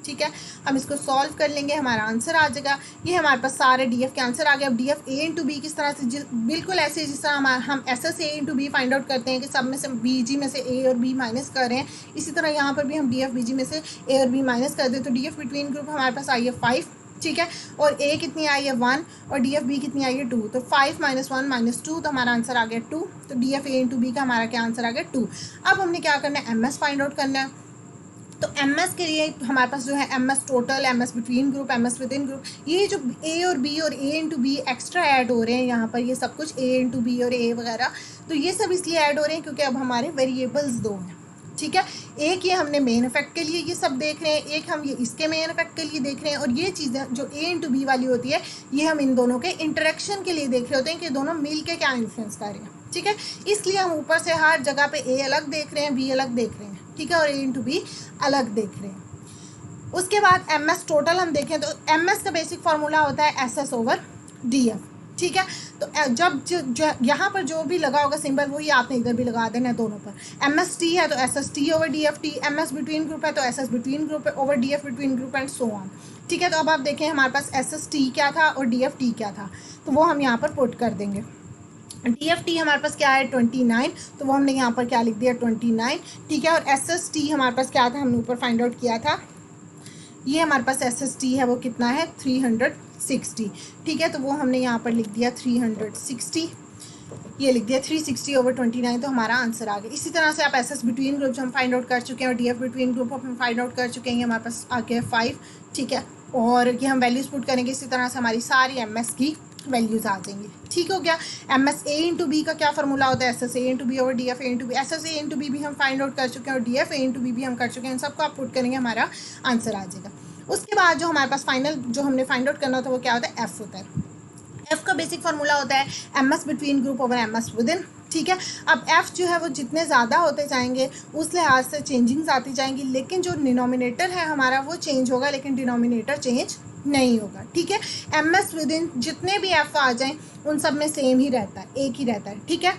ठीक है। हम इसको सॉल्व कर लेंगे, हमारा आंसर आ जाएगा। ये हमारे पास सारे डी एफ के आंसर आ गए। अब D F A into B किस तरह से, बिल्कुल ऐसे जिस तरह हम S S A into B find out करते हैं कि सब में से बी जी में से ए और बी माइनस कर रहे हैं, इसी तरह यहाँ पर भी हम डी एफ बी जी में से ए और बी माइनस कर दें। तो डी एफ बिटवीन ग्रुप हमारे पास आई है 5, ठीक है। और ए कितनी आई है 1 और डी एफ बी कितनी आई है 2, तो 5 - 1 - 2, तो हमारा आंसर आ गया 2। तो D F A into B का हमारा क्या आंसर आ गया 2। अब हमने क्या करना है, एम एस फाइंड आउट करना है। तो एम एस के लिए हमारे पास जो है M S total, M S between group, M S within group, ये जो ए और बी और A into B extra add हो रहे हैं यहाँ पर, ये सब कुछ ए इंटू बी और ए वगैरह, तो ये सब इसलिए ऐड हो रहे हैं क्योंकि अब हमारे वेरिएबल्स 2 हैं, ठीक है। एक ये हमने मेन इफेक्ट के लिए ये सब देख रहे हैं, एक हम ये इसके मेन इफेक्ट के लिए देख रहे हैं, और ये चीज़ें जो ए इंटू बी वाली होती है ये हम इन दोनों के इंटरेक्शन के लिए देख रहे होते हैं कि दोनों मिल के क्या इन्फ्लुएंस कर रहे हैं, ठीक है। इसलिए हम ऊपर से हर जगह पे ए अलग देख रहे हैं, बी अलग देख रहे हैं, ठीक है, और ए इंटू बी अलग देख रहे हैं। उसके बाद एम एस टोटल हम देखें तो एम एस का बेसिक फार्मूला होता है S S over D F, ठीक है। तो जब यहाँ पर जो भी लगा होगा सिंबल वही आपने इधर भी लगा देना है दोनों पर। एम एस टी है तो S S T over D F T, M S between group है तो S S between group over D F between group and so on, ठीक है। तो अब आप देखें हमारे पास एस एस टी क्या था और डी एफ टी क्या था, तो वो हम यहाँ पर पुट कर देंगे। डी एफ टी हमारे पास क्या है 29, तो वो हमने यहाँ पर क्या लिख दिया 29, ठीक है। और एस एस टी हमारे पास क्या था, हमने ऊपर फाइंड आउट किया था, ये हमारे पास एस एस टी है वो कितना है 360, ठीक है। तो वो हमने यहाँ पर लिख दिया 360, ये लिख दिया 360 ओवर 29, तो हमारा आंसर आ गया। इसी तरह से आप एस एस बिटवीन ग्रुप हम फाइंड आउट कर चुके हैं और डी एफ बिटवीन ग्रुप हम फाइंड आउट कर चुके हैं, हमारे पास आ गया 5, ठीक है। और ये हम वैल्यूज पुट करेंगे, इसी तरह से हमारी सारी एम एस की वैल्यूज आ जाएंगी, ठीक हो गया। M S A into B का क्या फॉर्मूला होता है, S S A into B over D F A into B, S S A into B भी हम फाइंड आउट कर चुके हैं और D F A into B भी हम कर चुके हैं, इन सबको आप पुट करेंगे हमारा आंसर आ जाएगा। उसके बाद जो हमारे पास फाइनल जो हमने फाइंड आउट करना होता है वो क्या होता है, एफ होता है। एफ का बेसिक फार्मूला होता है M S between group over M S within, ठीक है। अब एफ जो है वो जितने ज़्यादा होते जाएंगे उस लिहाज से चेंजिंग्स आती जाएंगी, लेकिन जो डिनोमिनेटर है हमारा वो चेंज होगा, लेकिन डिनोमिनेटर चेंज नहीं होगा, ठीक है। एम एस विद इन जितने भी एफ आ जाएं उन सब में सेम ही रहता है, एक ही रहता है, ठीक है।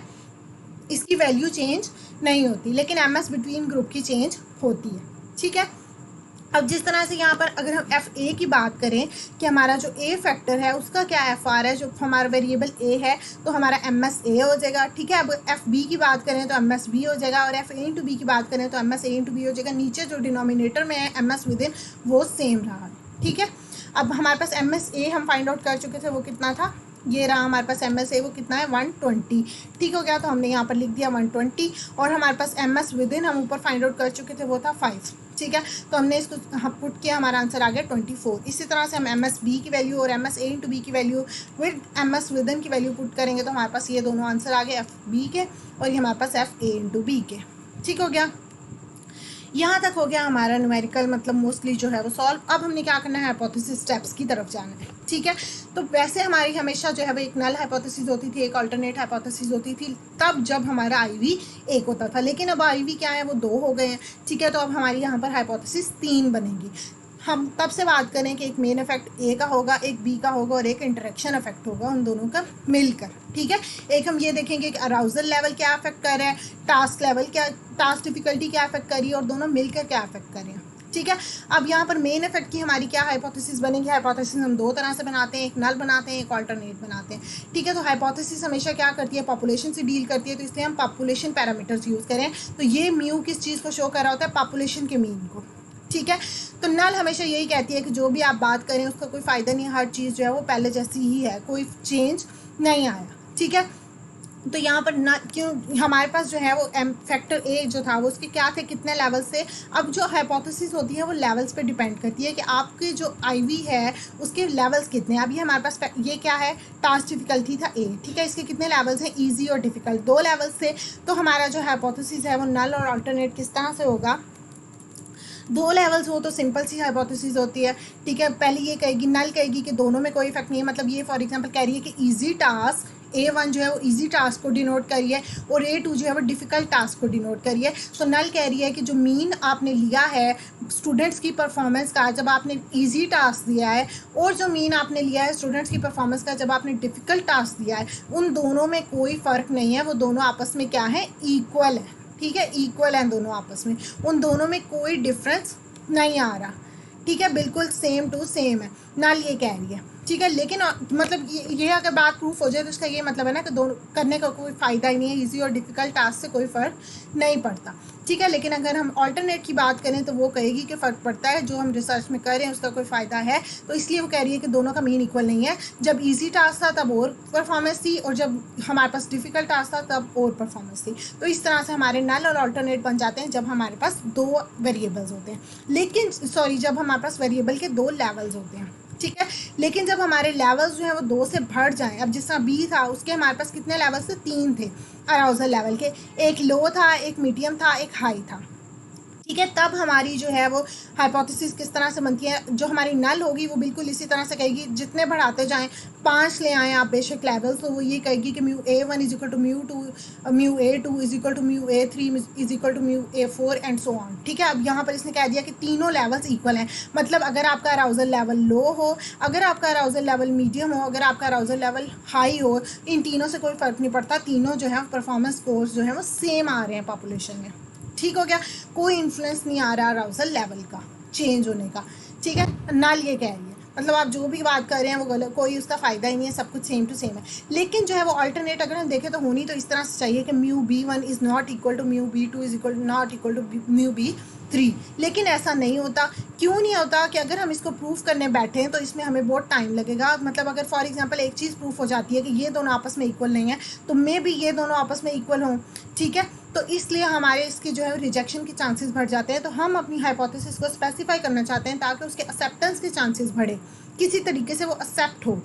इसकी वैल्यू चेंज नहीं होती, लेकिन एम एस बिटवीन ग्रुप की चेंज होती है, ठीक है। अब जिस तरह से यहाँ पर अगर हम एफ ए की बात करें कि हमारा जो ए फैक्टर है उसका क्या एफ आर है, जो हमारा वेरिएबल ए है तो हमारा एम एस ए हो जाएगा, ठीक है। अब एफ बी की बात करें तो एम एस बी हो जाएगा, और एफ ए इंटू बी की बात करें तो M S A into B हो जाएगा। नीचे जो डिनोमिनेटर में है एम एस विद इन वो सेम रहा, ठीक है। अब हमारे पास एम एस ए हम फाइंड आउट कर चुके थे, वो कितना था, ये रहा हमारे पास एम एस ए, वो कितना है 120, ठीक हो गया। तो हमने यहाँ पर लिख दिया 120, और हमारे पास एम एस विद इन हम ऊपर फाइंड आउट कर चुके थे वो था 5, ठीक है। तो हमने इसको पुट किया, हमारा आंसर आ गया 24। इसी तरह से हम एम एस बी की वैल्यू और M S A into B की value with M S within की वैल्यू पुट करेंगे, तो हमारे पास ये दोनों आंसर आ गए एफ बी के और ये हमारे पास एफ ए इंटू बी के, ठीक हो गया। यहाँ तक हो गया हमारा न्यूमेरिकल मतलब मोस्टली जो है वो सॉल्व। अब हमने क्या करना है, हाइपोथेसिस स्टेप्स की तरफ जाना है, ठीक है। तो वैसे हमारी हमेशा जो है वो एक नल हाइपोथेसिस होती थी, एक अल्टरनेट हाइपोथेसिस होती थी तब जब हमारा आईवी एक होता था, लेकिन अब आईवी क्या है वो 2 हो गए हैं, ठीक है। तो अब हमारी यहाँ पर हाइपोथेसिस 3 बनेगी। हम तब से बात करें कि एक मेन इफेक्ट ए का होगा, एक बी का होगा और एक इंटरेक्शन इफेक्ट होगा उन दोनों का मिलकर, ठीक है। एक हम ये देखेंगे कि अराउजल लेवल क्या अफेक्ट कर रहा है, टास्क लेवल क्या, टास्क डिफिकल्टी क्या अफेक्ट कर रही है और दोनों मिलकर क्या अफेक्ट कर रहे हैं, ठीक है। अब यहाँ पर मेन इफेक्ट की हमारी क्या हाइपोथेसिस बनेगी? हाइपोथेसिस हम दो तरह से बनाते हैं, एक नल बनाते हैं, एक ऑल्टरनेट बनाते हैं। ठीक है, तो हाइपोथेसिस हमेशा क्या करती है? पॉपुलेशन से डील करती है, तो इसलिए हम पॉपुलेशन पैरामीटर्स यूज़ करें। तो ये म्यू किस चीज़ को शो कर रहा होता है? पॉपुलेशन के मीन को। ठीक है, तो नल हमेशा यही कहती है कि जो भी आप बात करें उसका कोई फ़ायदा नहीं है, हर चीज़ जो है वो पहले जैसी ही है, कोई चेंज नहीं आया। ठीक है, तो यहाँ पर ना क्यों हमारे पास जो है वो फैक्टर ए जो था वो उसके क्या थे, कितने लेवल्स थे। अब जो हाइपोथेसिस होती है वो लेवल्स पे डिपेंड करती है कि आपके जो आईवी है उसके लेवल्स कितने हैं। अब ये हमारे पास ये क्या है? टास्क डिफिकल्टी था ए। ठीक है, इसके कितने लेवल्स हैं? ईजी और डिफिकल्ट, 2 लेवल्स थे। तो हमारा जो हाइपोथेसिस है वो नल और अल्टरनेट किस तरह से होगा? 2 लेवल्स हो तो सिंपल सी हाइपोथेसिस होती है। ठीक है, पहले ये कहेगी, नल कहेगी कि दोनों में कोई इफेक्ट नहीं है। मतलब ये फॉर एग्जांपल कह रही है कि इजी टास्क A1 जो है वो इजी टास्क को डिनोट करी है और A2 जो है वो डिफ़िकल्ट टास्क को डिनोट करी है। तो नल कह रही है कि जो मीन आपने लिया है स्टूडेंट्स की परफॉर्मेंस का जब आपने इजी टास्क दिया है, और जो मीन आपने लिया है स्टूडेंट्स की परफॉर्मेंस का जब आपने डिफ़िकल्ट टास्क दिया है, उन दोनों में कोई फ़र्क नहीं है, वो दोनों आपस में क्या है? इक्वल है। ठीक है, इक्वल हैं दोनों आपस में, उन दोनों में कोई डिफरेंस नहीं आ रहा। ठीक है, बिल्कुल सेम टू सेम है, नल ये कह रही है। ठीक है, लेकिन मतलब ये अगर बात प्रूफ हो जाए तो इसका ये मतलब है ना कि दोनों करने का कोई फ़ायदा ही नहीं है, इजी और डिफ़िकल्ट टास्क से कोई फ़र्क नहीं पड़ता। ठीक है, लेकिन अगर हम ऑल्टरनेट की बात करें तो वो कहेगी कि फ़र्क पड़ता है, जो हम रिसर्च में कर रहे हैं उसका कोई फ़ायदा है। तो इसलिए वो कह रही है कि दोनों का मीन इक्वल नहीं है। जब ईजी टास्क था तब और परफॉर्मेंस थी, और जब हमारे पास डिफ़िकल्ट टास्क था तब और परफॉर्मेंस थी। तो इस तरह से हमारे नल और ऑल्टरनेट बन जाते हैं जब हमारे पास 2 वेरिएबल्स होते हैं। लेकिन जब हमारे पास वेरिएबल के 2 लेवल्स होते हैं। ठीक है, लेकिन जब हमारे लेवल्स जो है वो 2 से बढ़ जाएं, अब जिस तरह बी था उसके हमारे पास कितने लेवल्स थे? 3 थे अराउजल लेवल के, एक लो था, एक मीडियम था, एक हाई था। ठीक है, तब हमारी जो है वो हाइपोथेसिस किस तरह से बनती है? जो हमारी नल होगी वो बिल्कुल इसी तरह से कहेगी, जितने बढ़ाते जाएं 5 ले आएँ आप बेशक लेवल, तो वो ये कहेगी कि mu A1 is equal to mu A2 is equal to mu A3 is equal to mu A4 and so on. ठीक है, अब यहाँ पर इसने कह दिया कि तीनों लेवल्स इक्वल हैं। मतलब अगर आपका अराउजल लेवल लो हो, अगर आपका अराउजल लेवल मीडियम हो, अगर आपका अराउजल लेवल हाई हो, इन तीनों से कोई फ़र्क नहीं पड़ता, तीनों जो है परफॉर्मेंस स्कोर्स जो है वो सेम आ रहे हैं पॉपुलेशन में। ठीक हो गया, कोई इन्फ्लुएंस नहीं आ रहा अराउजल लेवल का चेंज होने का। ठीक है, नल ये कह रही है, मतलब आप जो भी बात कर रहे हैं वो गलत, कोई उसका फ़ायदा ही नहीं है, सब कुछ सेम टू सेम है। लेकिन जो है वो अल्टरनेट अगर हम देखें तो होनी तो इस तरह से चाहिए कि mu B1 is not equal to mu B2 is equal not equal to mu B3। लेकिन ऐसा नहीं होता। क्यों नहीं होता? कि अगर हम इसको प्रूफ करने बैठे हैं तो इसमें हमें बहुत टाइम लगेगा। मतलब अगर फॉर एग्जांपल एक चीज़ प्रूफ हो जाती है कि ये दोनों आपस में इक्वल नहीं है, तो मे भी ये दोनों आपस में इक्वल हों। ठीक है, तो इसलिए हमारे इसके जो है रिजेक्शन के चांसेस बढ़ जाते हैं। तो हम अपनी हाइपोथेसिस को स्पेसिफाई करना चाहते हैं ताकि उसके एक्सेप्टेंस के चांसेस बढ़े, किसी तरीके से वो एक्सेप्ट हो,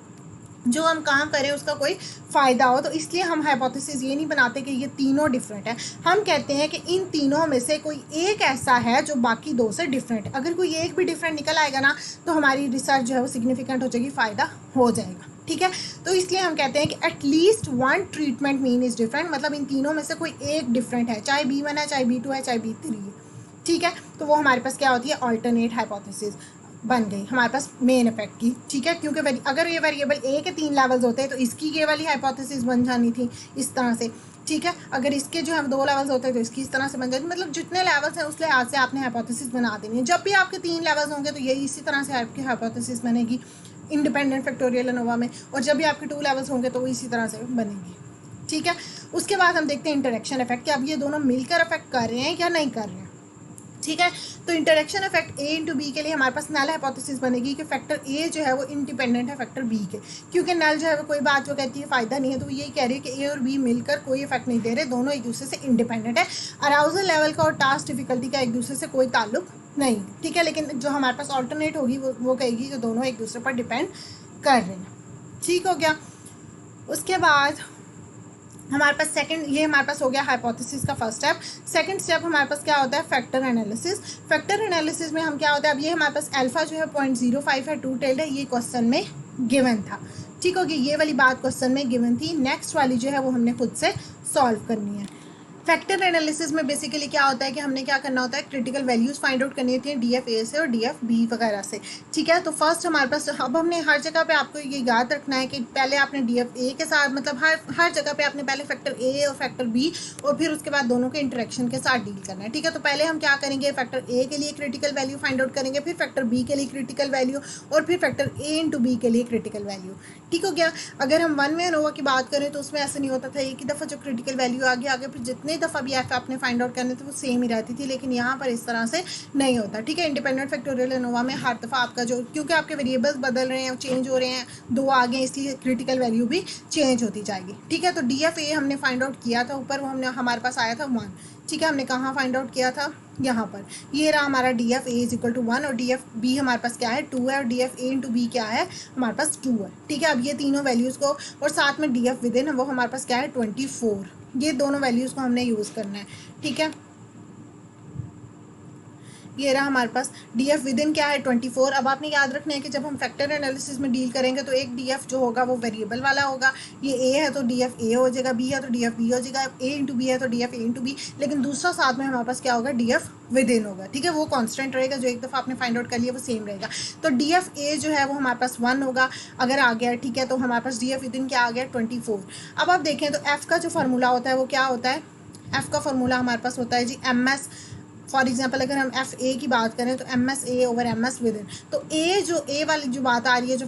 जो हम काम करें उसका कोई फ़ायदा हो। तो इसलिए हम हाइपोथेसिस ये नहीं बनाते कि ये तीनों डिफरेंट है, हम कहते हैं कि इन तीनों में से कोई एक ऐसा है जो बाकी 2 से डिफरेंट है। अगर कोई एक भी डिफरेंट निकल आएगा ना तो हमारी रिसर्च जो है वो सिग्निफिकेंट हो जाएगी, फ़ायदा हो जाएगा। ठीक है, तो इसलिए हम कहते हैं कि at least 1 treatment mean is different. मतलब इन तीनों में से कोई एक डिफरेंट है, चाहे B1 है, चाहे B2 है, चाहे B3 है। ठीक है, तो वो हमारे पास क्या होती है? ऑल्टरनेट हाइपोथेसिस बन गई हमारे पास मेन इफेक्ट की। ठीक है, क्योंकि अगर ये वेरिएबल ए के 3 लेवल्स होते हैं तो इसकी ये वाली हाइपोथेसिस बन जानी थी इस तरह से। ठीक है, अगर इसके जो है 2 लेवल्स होते हैं तो इसकी इस तरह से बन जाती। मतलब जितने लेवल्स हैं उस लिहाज से आपने हाइपोथेसिस बना देनी है। जब भी आपके 3 लेवल्स होंगे तो यही इसी तरह से आपकी हाइपोथेसिस बनेगी इंडिपेंडेंट फैक्टोरियल एनोवा में, और जब भी आपके 2 लेवल्स होंगे तो वो इसी तरह से बनेगी। ठीक है, उसके बाद हम देखते हैं इंटरेक्शन इफेक्ट, कि अब ये दोनों मिलकर अफेक्ट कर रहे हैं या नहीं कर रहे हैं। ठीक है, तो interaction effect A into B के लिए हमारे पास नल हाइपोथेसिस बनेगी कि फैक्टर A जो है वो इंडिपेंडेंट है फैक्टर B के, क्योंकि नल जो है वो कोई बात जो कहती है फ़ायदा नहीं है, तो यही कह रही है कि A और B मिलकर कोई इफेक्ट नहीं दे रहे, दोनों एक दूसरे से इंडिपेंडेंट है। अराउजल लेवल का और टास्क डिफिकल्टी का एक दूसरे से कोई ताल्लुक नहीं। ठीक है, लेकिन जो हमारे पास ऑल्टरनेट होगी वो कहेगी कि दोनों एक दूसरे पर डिपेंड कर रहे हैं। ठीक हो गया, उसके बाद हमारे पास ये हमारे पास हो गया हाइपोथेसिस का फर्स्ट स्टेप। सेकंड स्टेप हमारे पास क्या होता है? Factor analysis. फैक्टर एनालिसिस में हम क्या होता है, अब ये हमारे पास अल्फा जो है 0.05 है, 2 टेल्ड है, ये क्वेश्चन में गिवन था। ठीक होगी, ये वाली बात क्वेश्चन में गिवन थी। नेक्स्ट वाली जो है वो हमने खुद से सॉल्व करनी है। फैक्टर एनालिसिस में बेसिकली क्या होता है कि हमने क्या करना होता है, क्रिटिकल वैल्यूज फाइंड आउट करनी होती है DF-A से और DF-B वगैरह से, ठीक है। तो फर्स्ट हमारे पास, अब हमने हर जगह पे आपको ये याद रखना है कि पहले आपने DF-A के साथ, मतलब हर जगह पे आपने पहले फैक्टर A और फैक्टर B और फिर उसके बाद दोनों के इंटरेक्शन के साथ डील करना है, ठीक है। तो पहले हम क्या करेंगे, फैक्टर A के लिए क्रिटिकल वैल्यू फाइंड आउट करेंगे, फिर फैक्टर B के लिए क्रिटिकल वैल्यू और फिर फैक्टर A इंटू B के लिए क्रिटिकल वैल्यू, ठीक हो गया। अगर हम वन वे एनोवा की बात करें तो उसमें ऐसा नहीं होता था, एक ही दफ़ा जो क्रिटिकल वैल्यू आगे आगे फिर जितनी दफ़ा भी एफ आपने फाइंड आउट करने थे वो सेम ही रहती थी, लेकिन यहाँ पर इस तरह से नहीं होता, ठीक है। इंडिपेंडेंट फैक्टोरियल एनोवा में हर दफ़ा आपका जो, क्योंकि आपके वेरिएबल्स बदल रहे हैं, चेंज हो रहे हैं, दो आगे, इसलिए क्रिटिकल वैल्यू भी चेंज होती जाएगी, ठीक है। तो DF-A हमने फाइंड आउट किया था, ऊपर वो हमने हमारे पास आया था 1, ठीक है। हमने कहाँ फाइंड आउट किया था, यहाँ पर, ये रहा हमारा DF-A इज इक्वल टू 1 और DF-B हमारे पास क्या है 2 है और DF-A इंटू B क्या है हमारे पास 2 है, ठीक है। अब ये तीनों वैल्यूज़ को और साथ में DF विद इन वो हमारे पास क्या है 24, ये दोनों वैल्यूज़ को हमने यूज़ करना है, ठीक है। ये रहा हमारे पास DF विद इन क्या है 24। अब आपने याद रखना है कि जब हम फैक्टर एनालिसिस में डील करेंगे तो एक DF जो होगा वो वेरिएबल वाला होगा, ये A है तो DF-A हो जाएगा, B है तो DF-B हो जाएगा, A इंटू B है तो DF-A इंटू B, लेकिन दूसरा साथ में हमारे पास क्या होगा DF विद इन होगा, ठीक है। वो कांस्टेंट रहेगा, जो एक दफ़ा आपने फाइंड आउट कर लिया वो सेम रहेगा। तो DF-A जो है वो हमारे पास 1 होगा अगर आ गया, ठीक है। तो हमारे पास DF विद इन क्या आ गया 24। अब आप देखें तो F का जो फार्मूला होता है वो क्या होता है, F का फार्मूला हमारे पास होता है जी MS। फॉर एग्जाम्पल अगर हम FA की बात करें तो MS-A over MS with in, तो A जो A वाली जो बात आ रही है, जो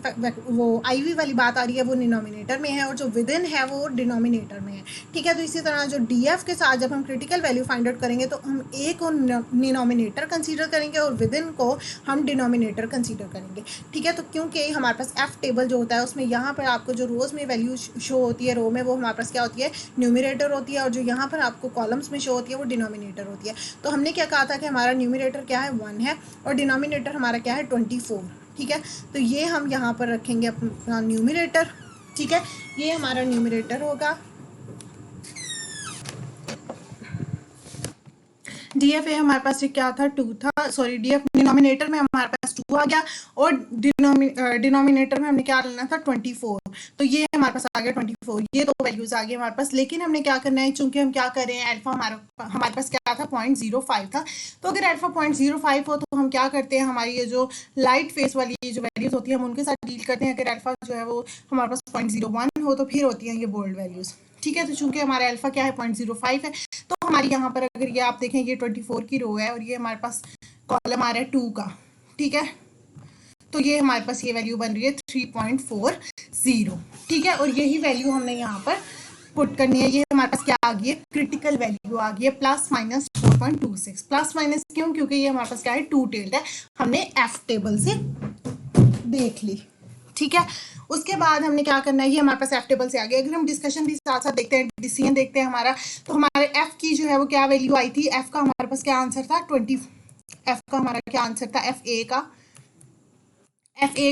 वो IV वाली बात आ रही है वो डिनोमिनेटर में है और जो विद इन है वो डिनोमिनेटर में है, ठीक है। तो इसी तरह जो DF के साथ जब हम क्रिटिकल वैल्यू फाइंड आउट करेंगे तो हम A को डिनोमिनेटर कंसीडर करेंगे और विद इन को हम डिनोमिनेटर कंसीडर करेंगे, ठीक है। तो क्योंकि हमारे पास F टेबल जो होता है उसमें यहाँ पर आपको जो रोज़ में वैल्यू शो होती है, रो में, वो हमारे पास क्या होती है न्यूमिनेटर होती है और जो यहाँ पर आपको कॉलम्स में शो होती है वो डिनोमिनेटर होती है। तो हमने क्या कहा था कि हमारा न्यूमिनेटर क्या है 1 है और डिनोमिनेटर हमारा क्या है 24, ठीक है। तो ये हम यहाँ पर रखेंगे अपना न्यूमिनेटर, ठीक है। ये हमारा न्यूमिनेटर होगा, DF-A हमारे पास ये क्या था 2 था, सॉरी DF डिनोमिनेटर में हमारे पास 2 आ गया और डिनोमिनेटर में हमने क्या लेना था 24, तो ये हमारे पास आ गया 24, ये दो वैल्यूज आ गई हमारे पास। लेकिन हमने क्या करना है, चूंकि हम क्या कर रहे हैं, अल्फा हमारे पास क्या था 0.05 था, तो अगर अल्फा 0.05 हो तो हम क्या करते हैं, हमारी ये जो लाइट फेस वाली जो वैल्यूज होती है हम उनके साथ डील करते हैं। अगर अल्फा जो है वो हमारे पास 0.01 हो तो फिर होती हैं ये बोल्ड वैल्यूज, ठीक है। तो चूंकि हमारा अल्फा क्या है 0.05 है, तो हमारी यहाँ पर अगर ये आप देखें ये 24 की रो है और ये हमारे पास कॉलम आ रहा है 2 का, ठीक है। तो ये हमारे पास ये वैल्यू बन रही है 3.40, ठीक है। और यही वैल्यू हमने यहाँ पर पुट करनी है, ये हमारे पास क्या आ गई है क्रिटिकल वैल्यू आ गई है +-4.26। प्लस माइनस क्यों, क्योंकि ये हमारे पास क्या है 2 टेल्ड है, हमने F टेबल से देख ली, ठीक है। उसके बाद हमने क्या करना है, ये हमारे पास F टेबल से आ गया। अगर हम डिस्कशन भी साथ साथ देखते हैं, डिसीजन देखते हैं हमारा, तो हमारे F की जो है वो क्या वैल्यू आई थी, F का हमारे पास क्या आंसर था 20, F का हमारा क्या आंसर था, FA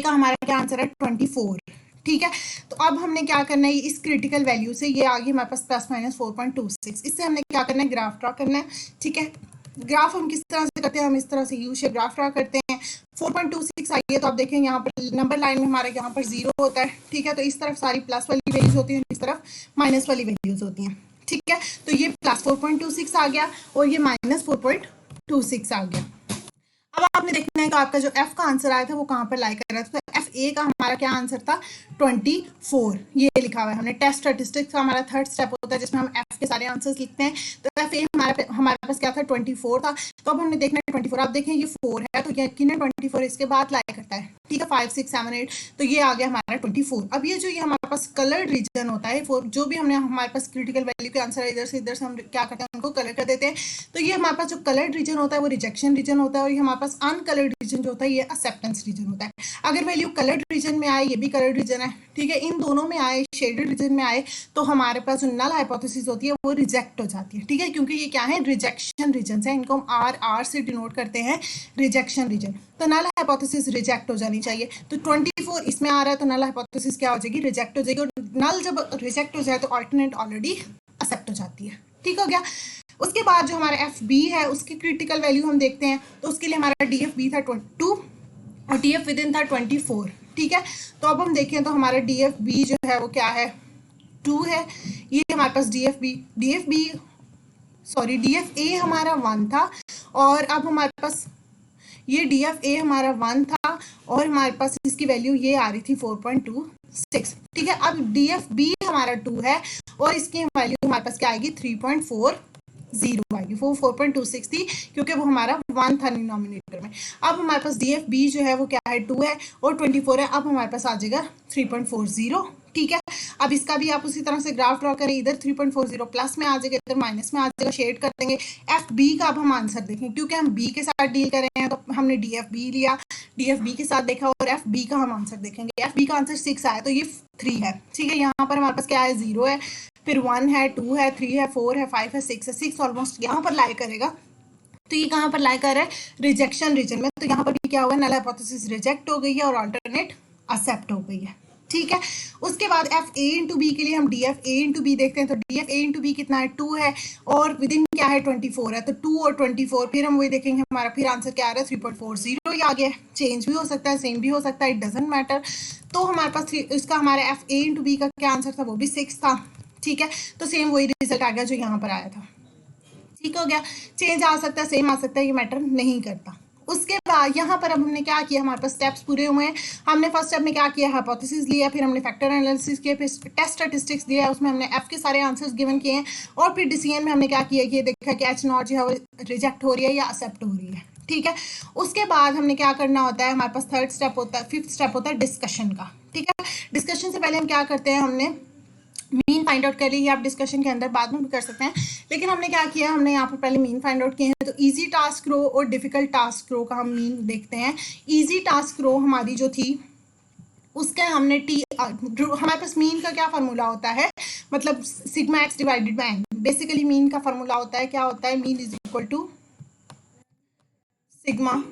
का हमारा क्या आंसर है 24, ठीक है। तो अब हमने क्या करना है, इस क्रिटिकल वैल्यू से ये आ गई हमारे पास +-4.26, इससे हमने क्या करना है ग्राफ ड्रा करना है, ठीक है। ग्राफ हम किस तरह से करते हैं, हम इस तरह से यू शेप ग्राफ ड्रा करते हैं। 4.26 आई है तो आप देखें यहाँ पर नंबर लाइन में हमारा यहाँ पर 0 होता है, ठीक है। तो इस तरफ सारी प्लस वाली वैल्यूज होती हैं, इस तरफ माइनस वाली वैल्यूज होती हैं, ठीक है। तो ये +4.26 आ गया और ये -4.26 आ गया। अब आपने देखना है कि आपका जो F का आंसर आया था वो कहाँ पर लाई कर रहा था, तो FA का हमारा क्या आंसर था 24, ये लिखा हुआ है। हमने टेस्ट स्टैटिस्टिक्स का हमारा थर्ड स्टेप होता है जिसमें हम F के सारे आंसर्स लिखते हैं, तो FA हमारे पास क्या था 24 था। तो अब हमने देखना है 24, आप देखें ये 4 है तो यकीनन 24 इसके बाद लाई करता है, ठीक है। 5 6 7 8, तो ये आ गया हमारा 24। अब ये जो ये हमारे पास कलर्ड रीजन होता है, जो भी हमने हमारे पास क्रिटिकल वैल्यू के आंसर इधर से हम क्या करते हैं उनको कलर कर देते हैं। तो ये हमारे पास जो कलर्ड रीजन होता है वो रिजेक्शन रीजन होता है और ये हमारे पास अनकलर्ड रीजन जो होता है ये एक्सेप्टेंस रीजन होता है। अगर वैल्यू कलर्ड रीजन में आए, ये भी कलर्ड रीजन है, ठीक है, इन दोनों में आए, शेडेड रीजन में आए, तो हमारे पास जो नल हाइपोथेसिस होती है वो रिजेक्ट हो जाती है, ठीक है, क्योंकि ये क्या है रिजेक्शन रीजन है, इनको हम आर से डिनोट करते हैं रिजेक्शन रीजन। तो नल हाइपोथेसिस रिजेक्ट हो जानी चाहिए। तो 24 इसमें आ रहा है तो नल हाइपोथेसिस क्या हो जाएगी, रिजेक्ट हो जाएगी। और नल जब रिजेक्ट हो जाए तो अल्टरनेट ऑलरेडी एक्सेप्ट हो जाती है, ठीक हो गया। उसके बाद जो हमारा FB है उसकी क्रिटिकल वैल्यू हम देखते हैं, तो उसके लिए हमारा DF-B था 2 और DF विद इन था 24, ठीक है। तो अब हम देखें तो हमारा DF-B जो है वो क्या है 2 है, ये हमारे पास DF-B सॉरी DFA हमारा 1 था, और अब हमारे पास ये DFA हमारा 1 था और हमारे पास इसकी वैल्यू ये आ रही थी 4.26। ठीक है, अब DFB हमारा 2 है और इसकी वैल्यू हमारे पास क्या आएगी 3.40 आएगी। वो 4.26 थी क्योंकि वो हमारा 1 था डिनोमिनेटर में। अब हमारे पास DFB जो है वो क्या है 2 है और 24 है। अब हमारे पास आ जाएगा 3.40। ठीक है, अब इसका भी आप उसी तरह से ग्राफ ड्रॉ करें, इधर 3.40 प्लस में आ जाएगा, इधर माइनस में आ जाएगा, शेड कर देंगे। FB का अब हम आंसर देखें, क्योंकि हम B के साथ डील कर रहे हैं तो हमने DFB लिया, DFB के साथ देखा और FB का हम आंसर देखेंगे। FB का आंसर 6 आया तो ये 3 है। ठीक है, यहाँ पर हमारे पास क्या है 0 है, फिर 1 है, 2 है, 3 है, 4 है, 5 है, 6 है। 6 ऑलमोस्ट यहाँ पर लाई करेगा, तो ये कहाँ पर लाई कर रहा है रिजेक्शन रीजन में, तो यहाँ पर भी क्या होगा नल हाइपोथेसिस रिजेक्ट हो गई है और अल्टरनेट एक्सेप्ट हो गई है। ठीक है, उसके बाद FA इंटू बी के लिए हम DFA इंटू बी देखते हैं, तो DFA इंटू बी कितना है 2 है और विद इन क्या है 24 है, तो 2 और 24 फिर हम वही देखेंगे हमारा फिर आंसर क्या आ रहा है 3.40 ही आ गया। चेंज भी हो सकता है, सेम भी हो सकता है, इट डजेंट मैटर। तो हमारे पास इसका हमारा FA इंटू बी का क्या आंसर था, वो भी 6 था। ठीक है, तो सेम वही रिजल्ट आ गया जो यहाँ पर आया था। ठीक हो गया, चेंज आ सकता है, सेम आ सकता है, ये मैटर नहीं करता। उसके बाद यहाँ पर अब हमने क्या किया, हमारे पास स्टेप्स पूरे हुए हैं। हमने फर्स्ट स्टेप में क्या किया, हाइपोथेसिस लिया, फिर हमने फैक्टर एनालिसिस किया, फिर टेस्ट स्टैटिस्टिक्स दिया, उसमें हमने F के सारे आंसर्स गिवन किए हैं, और फिर डिसीजन में हमने क्या किया कि देखा कि H0 जो है वो रिजेक्ट हो रही है या एक्सेप्ट हो रही है। ठीक है, उसके बाद हमने क्या करना होता है, हमारे पास थर्ड स्टेप होता है, फिफ्थ स्टेप होता है डिस्कशन का। ठीक है, डिस्कशन से पहले हम क्या करते हैं, हमने मीन फाइंड आउट कर ली है, आप डिस्कशन के अंदर बाद में भी कर सकते हैं, लेकिन हमने क्या किया, हमने यहाँ पर पहले मीन फाइंड आउट किए हैं। तो इजी टास्क रो और डिफिकल्ट टास्क रो का हम मीन देखते हैं। इजी टास्क रो हमारी जो थी उसका हमने हमारे पास मीन का क्या फार्मूला होता है, मतलब sigma X divided by N. Basically mean का फार्मूला होता है, क्या होता है, mean is equal to sigma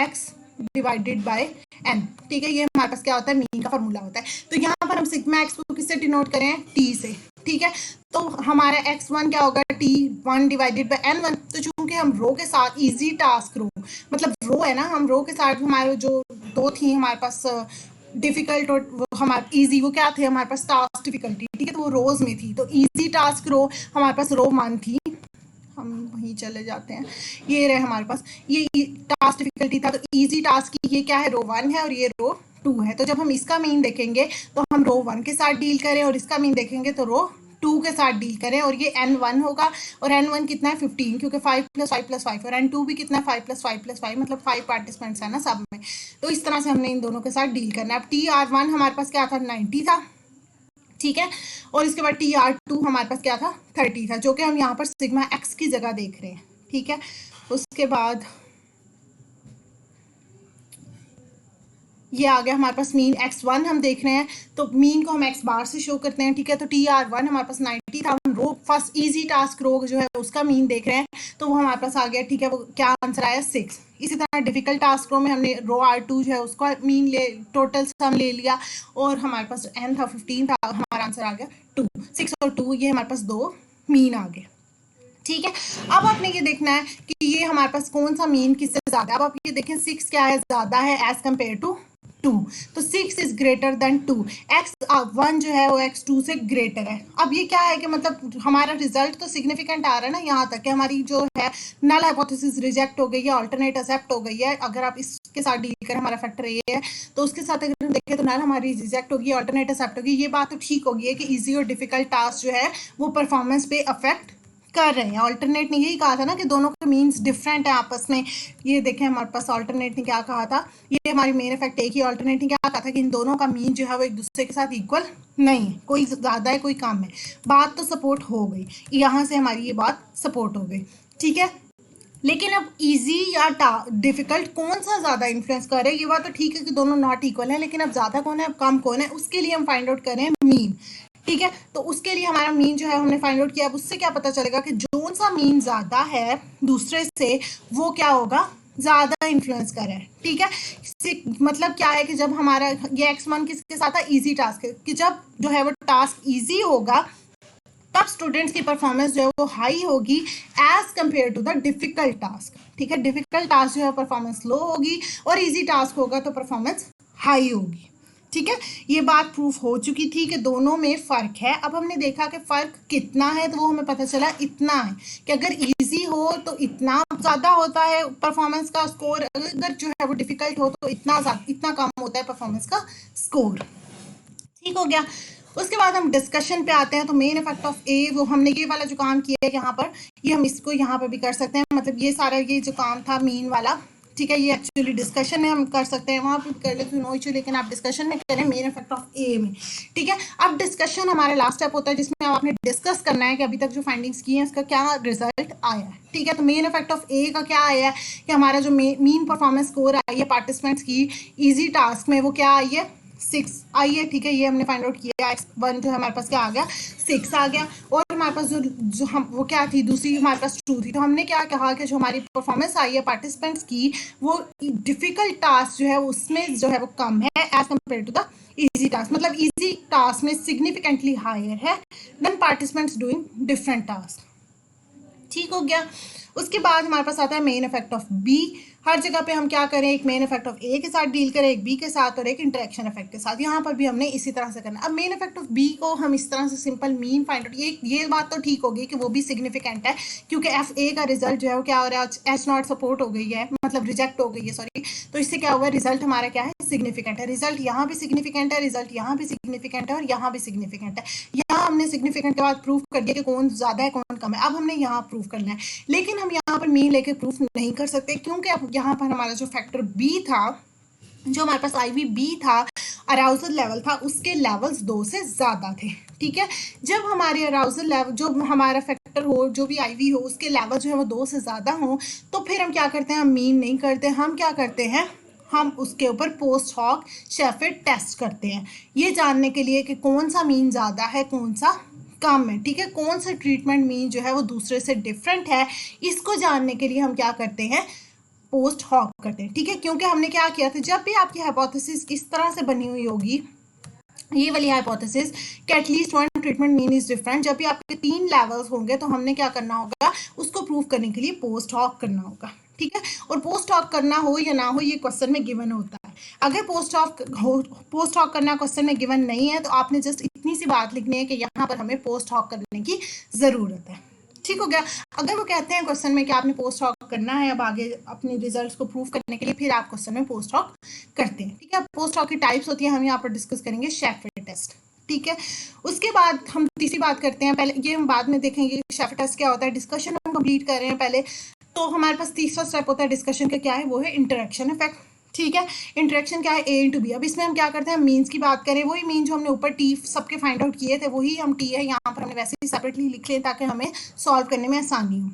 X divided by N. ठीक है, ये हमारे पास क्या होता है, मीन का फॉर्मूला होता है। तो यहाँ पर हम सिग्मा एक्स को किससे डिनोट करें, टी से। ठीक है, तो हमारा x1 क्या होगा, t1 डिवाइडेड बाय n1। तो चूंकि हम रो के साथ इजी टास्क रो, मतलब रो है ना, हम रो के साथ हमारे जो दो थी हमारे पास डिफिकल्ट और वो हमारे इजी, वो क्या थे हमारे पास टास्क डिफिकल्टी। ठीक है, तो वो रोज में थी, तो इजी टास्क रो हमारे पास रो 1 थी। हम वहीं चले जाते हैं, ये रहे हमारे पास, ये टास्क डिफिकल्टी था, तो इजी टास्क की ये क्या है, रो 1 है और ये रो 2 है। तो जब हम इसका मीन देखेंगे तो हम रो 1 के साथ डील करें और इसका मीन देखेंगे तो रो 2 के साथ डील करें, और ये n1 होगा और n1 कितना है 15, क्योंकि 5 + 5 + 5, और n2 भी कितना है 5 + 5 + 5, मतलब 5 पार्टिसिपेंट्स है ना सब में। तो इस तरह से हमने इन दोनों के साथ डील करना है। अब TR1 हमारे पास क्या था, 90 था। ठीक है, और इसके बाद TR2 हमारे पास क्या था, 30 था, जो कि हम यहाँ पर सिग्मा एक्स की जगह देख रहे हैं। ठीक है, उसके बाद ये आ गया हमारे पास मीन x1 हम देख रहे हैं, तो मीन को हम x बार से शो करते हैं। ठीक है, तो TR1 हमारे पास 90 था, हम रो फर्स्ट इजी टास्क रो जो है उसका मीन देख रहे हैं, तो वो हमारे पास आ गया। ठीक है, वो क्या आंसर आया 6। इसी तरह डिफिकल्ट टास्क रो में हमने रो R2 जो है उसका मीन ले, टोटल सम ले लिया, और हमारे पास n था 15 था, हमारा आंसर आ गया 2। 6 और 2 ये हमारे पास 2 मीन आ गए। ठीक है, अब आपने ये देखना है कि ये हमारे पास कौन सा मीन किससे ज्यादा है। अब आप ये देखें 6 क्या है, ज्यादा है एज कम्पेयर टू 2, तो 6 इज ग्रेटर देन 2। x1 जो है वो x2 से ग्रेटर है। अब ये क्या है कि मतलब हमारा रिजल्ट तो सिग्निफिकेंट आ रहा है ना, यहाँ तक कि हमारी जो है नल हाइपोथेसिस रिजेक्ट हो गई है, अल्टरनेट एक्सेप्ट हो गई है। अगर आप इसके साथ डील करें, हमारा फैक्टर ये है, तो उसके साथ अगर हम देखें तो नल हमारी रिजेक्ट होगी, अल्टरनेट एक्सेप्ट होगी। ये बात तो ठीक होगी है कि इजी और डिफिकल्ट टास्क जो है वो परफॉर्मेंस पे अफेक्ट कर रहे हैं। ऑल्टरनेट ने यही कहा था ना कि दोनों के मीन्स डिफरेंट है आपस में। ये देखें हमारे पास ऑल्टरनेट ने क्या कहा था, ये हमारी मेन इफेक्ट एक ही। ऑल्टरनेट ने क्या कहा था कि इन दोनों का मीन जो है वो एक दूसरे के साथ इक्वल नहीं है, कोई ज़्यादा है कोई कम है। बात तो सपोर्ट हो गई, यहाँ से हमारी ये बात सपोर्ट हो गई। ठीक है, लेकिन अब इजी या डिफिकल्ट कौन सा ज़्यादा इन्फ्लुएंस कर रहा है, ये बात तो ठीक है कि दोनों नॉट इक्वल है, लेकिन अब ज़्यादा कौन है अब कम कौन है, उसके लिए हम फाइंड आउट करें मीन। ठीक है, तो उसके लिए हमारा मीन जो है हमने फाइंड आउट किया। अब उससे क्या पता चलेगा कि जो सा मीन ज़्यादा है दूसरे से वो क्या होगा, ज़्यादा इन्फ्लुएंस कर रहा है। ठीक है, मतलब क्या है कि जब हमारा ये x1 किसके साथ था, इजी टास्क है, कि जब जो है वो टास्क इजी होगा तब स्टूडेंट्स की परफॉर्मेंस जो है वो हाई होगी as compared to the difficult task. ठीक है, डिफिकल्ट टास्क जो है परफॉर्मेंस लो होगी और इजी टास्क होगा तो परफॉर्मेंस हाई होगी। ठीक है, ये बात प्रूफ हो चुकी थी कि दोनों में फ़र्क है। अब हमने देखा कि फ़र्क कितना है, तो वो हमें पता चला इतना है कि अगर इजी हो तो इतना ज़्यादा होता है परफॉर्मेंस का स्कोर, अगर जो है वो डिफ़िकल्ट हो तो इतना कम होता है परफॉर्मेंस का स्कोर। ठीक हो गया। उसके बाद हम डिस्कशन पे आते हैं। तो मेन इफेक्ट ऑफ ए, वो हमने ये वाला जो काम किया है यहाँ पर, ये हम इसको यहाँ पर भी कर सकते हैं। मतलब ये सारा ये जो काम था मीन वाला, ठीक है, ये एक्चुअली डिस्कशन में हम कर सकते हैं, वहाँ पे कर लेते हैं नो इशू, लेकिन आप डिस्कशन में करें मेन इफेक्ट ऑफ ए में। ठीक है, अब डिस्कशन हमारा लास्ट स्टेप होता है जिसमें आपने डिस्कस करना है कि अभी तक जो फाइंडिंग्स की हैं उसका क्या रिजल्ट आया है। ठीक है, तो मेन इफेक्ट ऑफ ए का क्या आया है कि हमारा जो मीन परफॉर्मेंस स्कोर आई है पार्टिसिपेंट्स की ईजी टास्क में, वो क्या आई है 6 आई है। ठीक है, ये हमने फाइंड आउट किया। x1 जो हमारे पास क्या आ गया 6 आ गया। और हमारे पास जो हम वो क्या थी दूसरी हमारे पास 2 थी। तो हमने क्या कहा कि जो हमारी परफॉर्मेंस आई है पार्टिसिपेंट्स की वो डिफिकल्ट टास्क जो है उसमें जो है वो कम है as compared to the easy task. मतलब इजी टास्क में सिग्निफिकेंटली हायर है than participants doing different task. ठीक हो गया। उसके बाद हमारे पास आता है मेन इफेक्ट ऑफ बी। हर जगह पे हम क्या करें, एक मेन इफेक्ट ऑफ ए के साथ डील करें, एक बी के साथ और एक इंटरेक्शन इफेक्ट के साथ। यहाँ पर भी हमने इसी तरह से करना है। अब मेन इफेक्ट ऑफ बी को हम इस तरह से सिंपल मीन फाइंड आउट, ये बात तो ठीक होगी कि वो भी सिग्निफिकेंट है क्योंकि एफ ए का रिजल्ट जो है वो क्या हो रहा है, एच नॉट सपोर्ट हो गई है, मतलब रिजेक्ट हो गई है, सॉरी। तो इससे क्या हुआ, रिजल्ट हमारा क्या है सिग्निफिकेंट है। रिजल्ट यहाँ भी सिग्निफिकेंट है, रिजल्ट यहाँ भी सिग्निफिकेंट है और यहाँ भी सिग्निफिकेंट है। यहाँ हमने सिग्निफिकेंट के बाद प्रूफ कर दिया कि कौन ज़्यादा है कौन कम है। अब हमने यहाँ प्रूफ करना है, लेकिन हम यहाँ पर मीन लेके प्रूफ नहीं कर सकते क्योंकि अब यहाँ पर हमारा जो फैक्टर बी था, जो हमारे पास आई वी बी था, अराउजल लेवल था, उसके लेवल्स 2 से ज़्यादा थे। ठीक है, जब हमारे अराउजल लेवल जो हमारा फैक्टर हो, जो भी आई वी हो, उसके लेवल जो है वो 2 से ज़्यादा हो, तो फिर हम क्या करते हैं, हम मीन नहीं करते, हम क्या करते हैं, हम उसके ऊपर पोस्ट हॉक शेफिड टेस्ट करते हैं, ये जानने के लिए कि कौन सा मीन ज़्यादा है कौन सा कम है। ठीक है, कौन सा ट्रीटमेंट मीन जो है वो दूसरे से डिफरेंट है, इसको जानने के लिए हम क्या करते हैं, पोस्ट हॉक करते हैं। ठीक है, क्योंकि हमने क्या किया था, जब भी आपकी हाइपोथेसिस इस तरह से बनी हुई होगी, ये वाली हाइपोथेसिस कि at least one treatment mean is different, जब भी आपके 3 लेवल्स होंगे तो हमने क्या करना होगा, उसको प्रूव करने के लिए पोस्ट हॉक करना होगा। ठीक है, और पोस्ट हॉक करना हो या ना हो ये क्वेश्चन में गिवन होता है। अगर पोस्ट हॉक करना क्वेश्चन में गिवन नहीं है तो आपने जस्ट इतनी सी बात लिखनी है कि यहाँ पर हमें पोस्ट हॉक करने की ज़रूरत है। ठीक हो गया। अगर वो कहते हैं क्वेश्चन में कि आपने पोस्ट हॉक करना है अब आगे अपने रिजल्ट्स को प्रूव करने के लिए, फिर आप क्वेश्चन में पोस्ट हॉक करते हैं। ठीक है, पोस्ट हॉक की टाइप्स होती है, हम यहाँ पर डिस्कस करेंगे शेफिड टेस्ट। ठीक है, उसके बाद हम तीसरी बात करते हैं, पहले ये हम बाद में देखेंगे शेफिड टेस्ट क्या होता है, डिस्कशन हम कंप्लीट कर रहे हैं पहले। तो हमारे पास तीसरा स्टेप होता है डिस्कशन का, क्या है वो है इंटरेक्शन इफेक्ट। ठीक है, इंटरेक्शन क्या है, ए इंटू बी। अब इसमें हम क्या करते हैं, मीन्स की बात करें, वही मीन जो हमने ऊपर टी सबके फाइंड आउट किए थे वही हम टी है यहाँ पर हमने वैसे ही सेपरेटली लिख लें ताकि हमें सॉल्व करने में आसानी हो।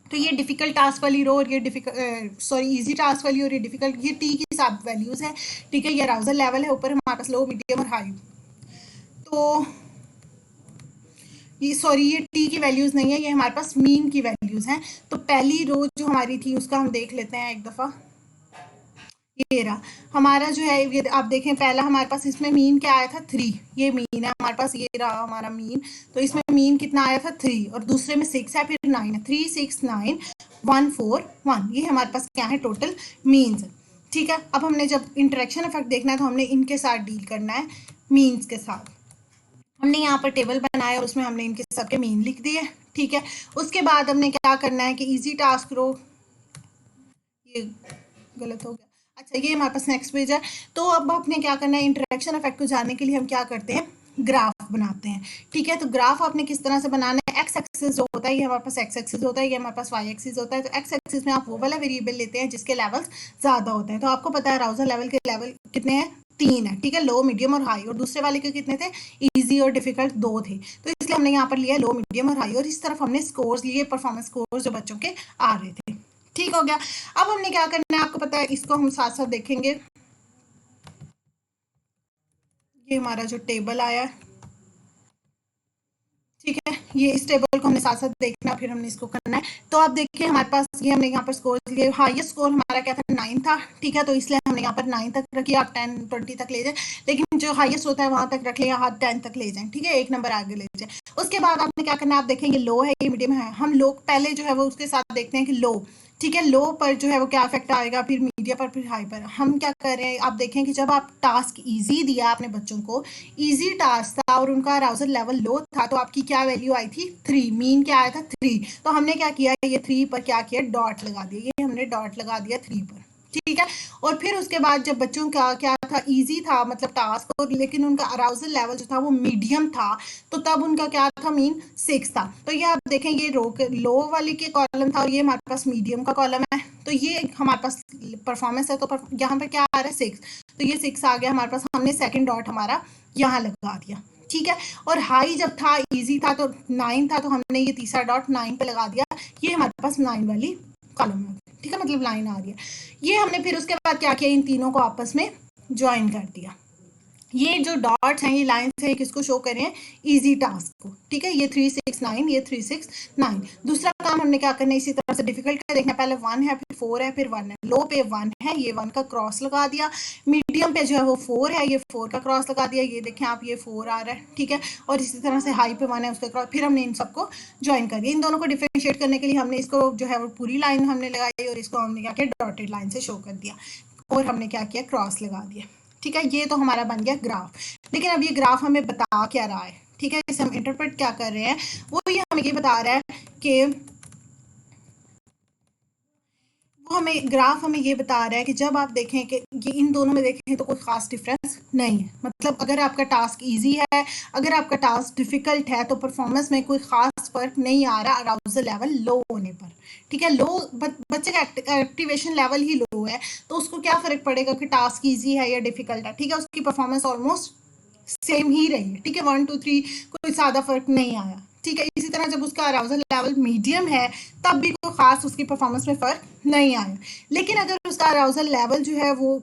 तो ये डिफिकल्ट टास्क वाली रो और ये इजी टास्क वाली और ये डिफिकल्ट, ये टी की सब वैल्यूज़ है। ठीक है, ये अराउजल लेवल है, ऊपर हमारे पास लो मीडियम और हाई। तो ये टी की वैल्यूज़ नहीं है, ये हमारे पास मीन की वैल्यूज़ हैं। तो पहली रो जो हमारी थी उसका हम देख लेते हैं एक दफ़ा। ये रहा हमारा जो है, ये आप देखें पहला हमारे पास इसमें मीन क्या आया था 3, ये मीन है हमारे पास, ये रहा हमारा मीन। तो इसमें मीन कितना आया था 3 और दूसरे में 6 है, फिर 9 है, 3 6 9 1 4 1, ये हमारे पास क्या है टोटल मीन्स। ठीक है, अब हमने जब इंटरेक्शन इफेक्ट देखना है तो हमने इनके साथ डील करना है, मीन्स के साथ। हमने यहाँ पर टेबल बनाया और उसमें हमने इनके सबके मीन लिख दिए। ठीक है, उसके बाद हमने क्या करना है कि इजी टास्क रो, ये गलत हो गया, अच्छा ये हमारे पास नेक्स्ट पेज है। तो अब आपने क्या करना है, इंटरेक्शन इफेक्ट को जानने के लिए हम क्या करते हैं, ग्राफ बनाते हैं। ठीक है, तो ग्राफ आपने किस तरह से बनाना है, एक्स एक्सिस जो होता है ये हमारे पास एक्स एक्सिस होता है, ये हमारे पास वाई एक्सिस होता है। तो एक्स एक्सिस में आप वो वाला वेरिएबल लेते हैं जिसके लेवल्स ज़्यादा होते हैं। तो आपको पता है अराउजल लेवल के लेवल कितने हैं, 3 है। ठीक है, लो मीडियम और हाई, और दूसरे वाले के कितने थे, ईजी और डिफिकल्ट 2 थे। तो इसलिए हमने यहाँ पर लिया लो मीडियम और हाई, और इस तरफ हमने स्कोर्स लिए, परफॉर्मेंस स्कोर्स जो बच्चों के आ रहे थे। ठीक हो गया। अब हमने क्या करना है आपको पता है, इसको हम साथ साथ देखेंगे। ये हमारा जो टेबल आया है, ठीक है, ये इस टेबल को हमने साथ साथ देखना, फिर हमने इसको करना है। तो आप देखिए हमारे पास ये हमने यहाँ पर स्कोर लिए, हाईएस्ट स्कोर हमारा क्या था 9 था। ठीक है, तो इसलिए हमने यहाँ पर 9 तक रखिए, आप 10 20 तक ले जाए, लेकिन जो हाईएस्ट होता है वहां तक रख लिया, आप 10 तक ले जाएं। ठीक है, एक नंबर आगे ले है। उसके बाद आपने क्या करना है, आप देखेंगे लो है, ये मीडियम है, हम लोग पहले जो है वो उसके साथ देखते हैं कि लो, ठीक है, लो पर जो है वो क्या इफेक्ट आएगा, फिर मीडियम पर, फिर हाई पर। हम क्या कर रहे हैं, आप देखें कि जब आप टास्क इजी दिया अपने बच्चों को, इजी टास्क था और उनका अराउजल लेवल लो था, तो आपकी क्या वैल्यू आई थी, 3, मीन क्या आया था 3। तो हमने क्या किया, ये 3 पर क्या किया, डॉट लगा दिया, ये हमने डॉट लगा दिया 3 पर, ठीक है। और फिर उसके बाद जब बच्चों का क्या था, इजी था मतलब टास्क, और लेकिन उनका अराउजल लेवल जो था वो मीडियम था, तो तब उनका क्या था, मीन 6 था। तो ये आप देखें, ये लो वाले के कॉलम था और ये हमारे पास मीडियम का कॉलम है, तो ये हमारे पास परफॉर्मेंस है, तो यहाँ पर क्या आ रहा है 6, तो ये 6 आ गया हमारे पास, हमने सेकंड डॉट हमारा यहाँ लगा दिया, ठीक है। और हाई जब था, इजी था, तो 9 था, तो हमने ये तीसरा डॉट 9 पे लगा दिया, ये हमारे पास 9 वाली कॉलम है, ठीक है, मतलब लाइन आ रही है। ये हमने फिर उसके बाद क्या किया, इन तीनों को आपस में ज्वाइन कर दिया। ये जो डॉट्स हैं, ये लाइन्स हैं, किसको शो कर रहे हैं, इजी टास्क को, ठीक है। ये 3 6 9, ये 3 6 9। दूसरा काम हमने क्या करना है, इसी तरह से डिफिकल्ट का देखना, पहले 1 है, फिर 4 है, फिर 1 है। लो पे 1 है, ये 1 का क्रॉस लगा दिया। मीडियम पे जो है वो 4 है, ये 4 का क्रॉस लगा दिया, ये देखें आप, ये 4 आ रहा है, ठीक है। और इसी तरह से हाई पे 1 है, उसका क्रॉस, फिर हमने इन सबको ज्वाइन कर दिया। इन दोनों को डिफरेंशिएट करने के लिए हमने इसको जो है वो पूरी लाइन हमने लगाई, और इसको हमने क्या किया, डॉटेड लाइन से शो कर दिया, और हमने क्या किया, क्रॉस लगा दिया, ठीक है। ये तो हमारा बन गया ग्राफ। लेकिन अब ये ग्राफ हमें बता क्या रहा है, ठीक है, इसे हम इंटरप्रेट क्या कर रहे हैं, वो ये हमें ये बता रहा है कि वो हमें ग्राफ हमें ये बता रहा है कि जब आप देखें कि ये इन दोनों में देखें तो कोई ख़ास डिफरेंस नहीं है। मतलब अगर आपका टास्क इजी है, अगर आपका टास्क डिफ़िकल्ट है, तो परफॉर्मेंस में कोई ख़ास फ़र्क नहीं आ रहा अराउजल लेवल लो होने पर, ठीक है। लो बच्चे का एक्टिवेशन लेवल ही लो है, तो उसको क्या फ़र्क पड़ेगा कि टास्क ईजी है या डिफ़िकल्ट है, ठीक है। उसकी परफॉर्मेंस ऑलमोस्ट सेम ही रही है, ठीक है, 1 2 3 कोई ज़्यादा फ़र्क नहीं आया, ठीक है। इसी तरह जब उसका अराउजल लेवल मीडियम है, तब भी कोई ख़ास उसकी परफॉर्मेंस में फ़र्क नहीं आया। लेकिन अगर उसका अराउजल लेवल जो है वो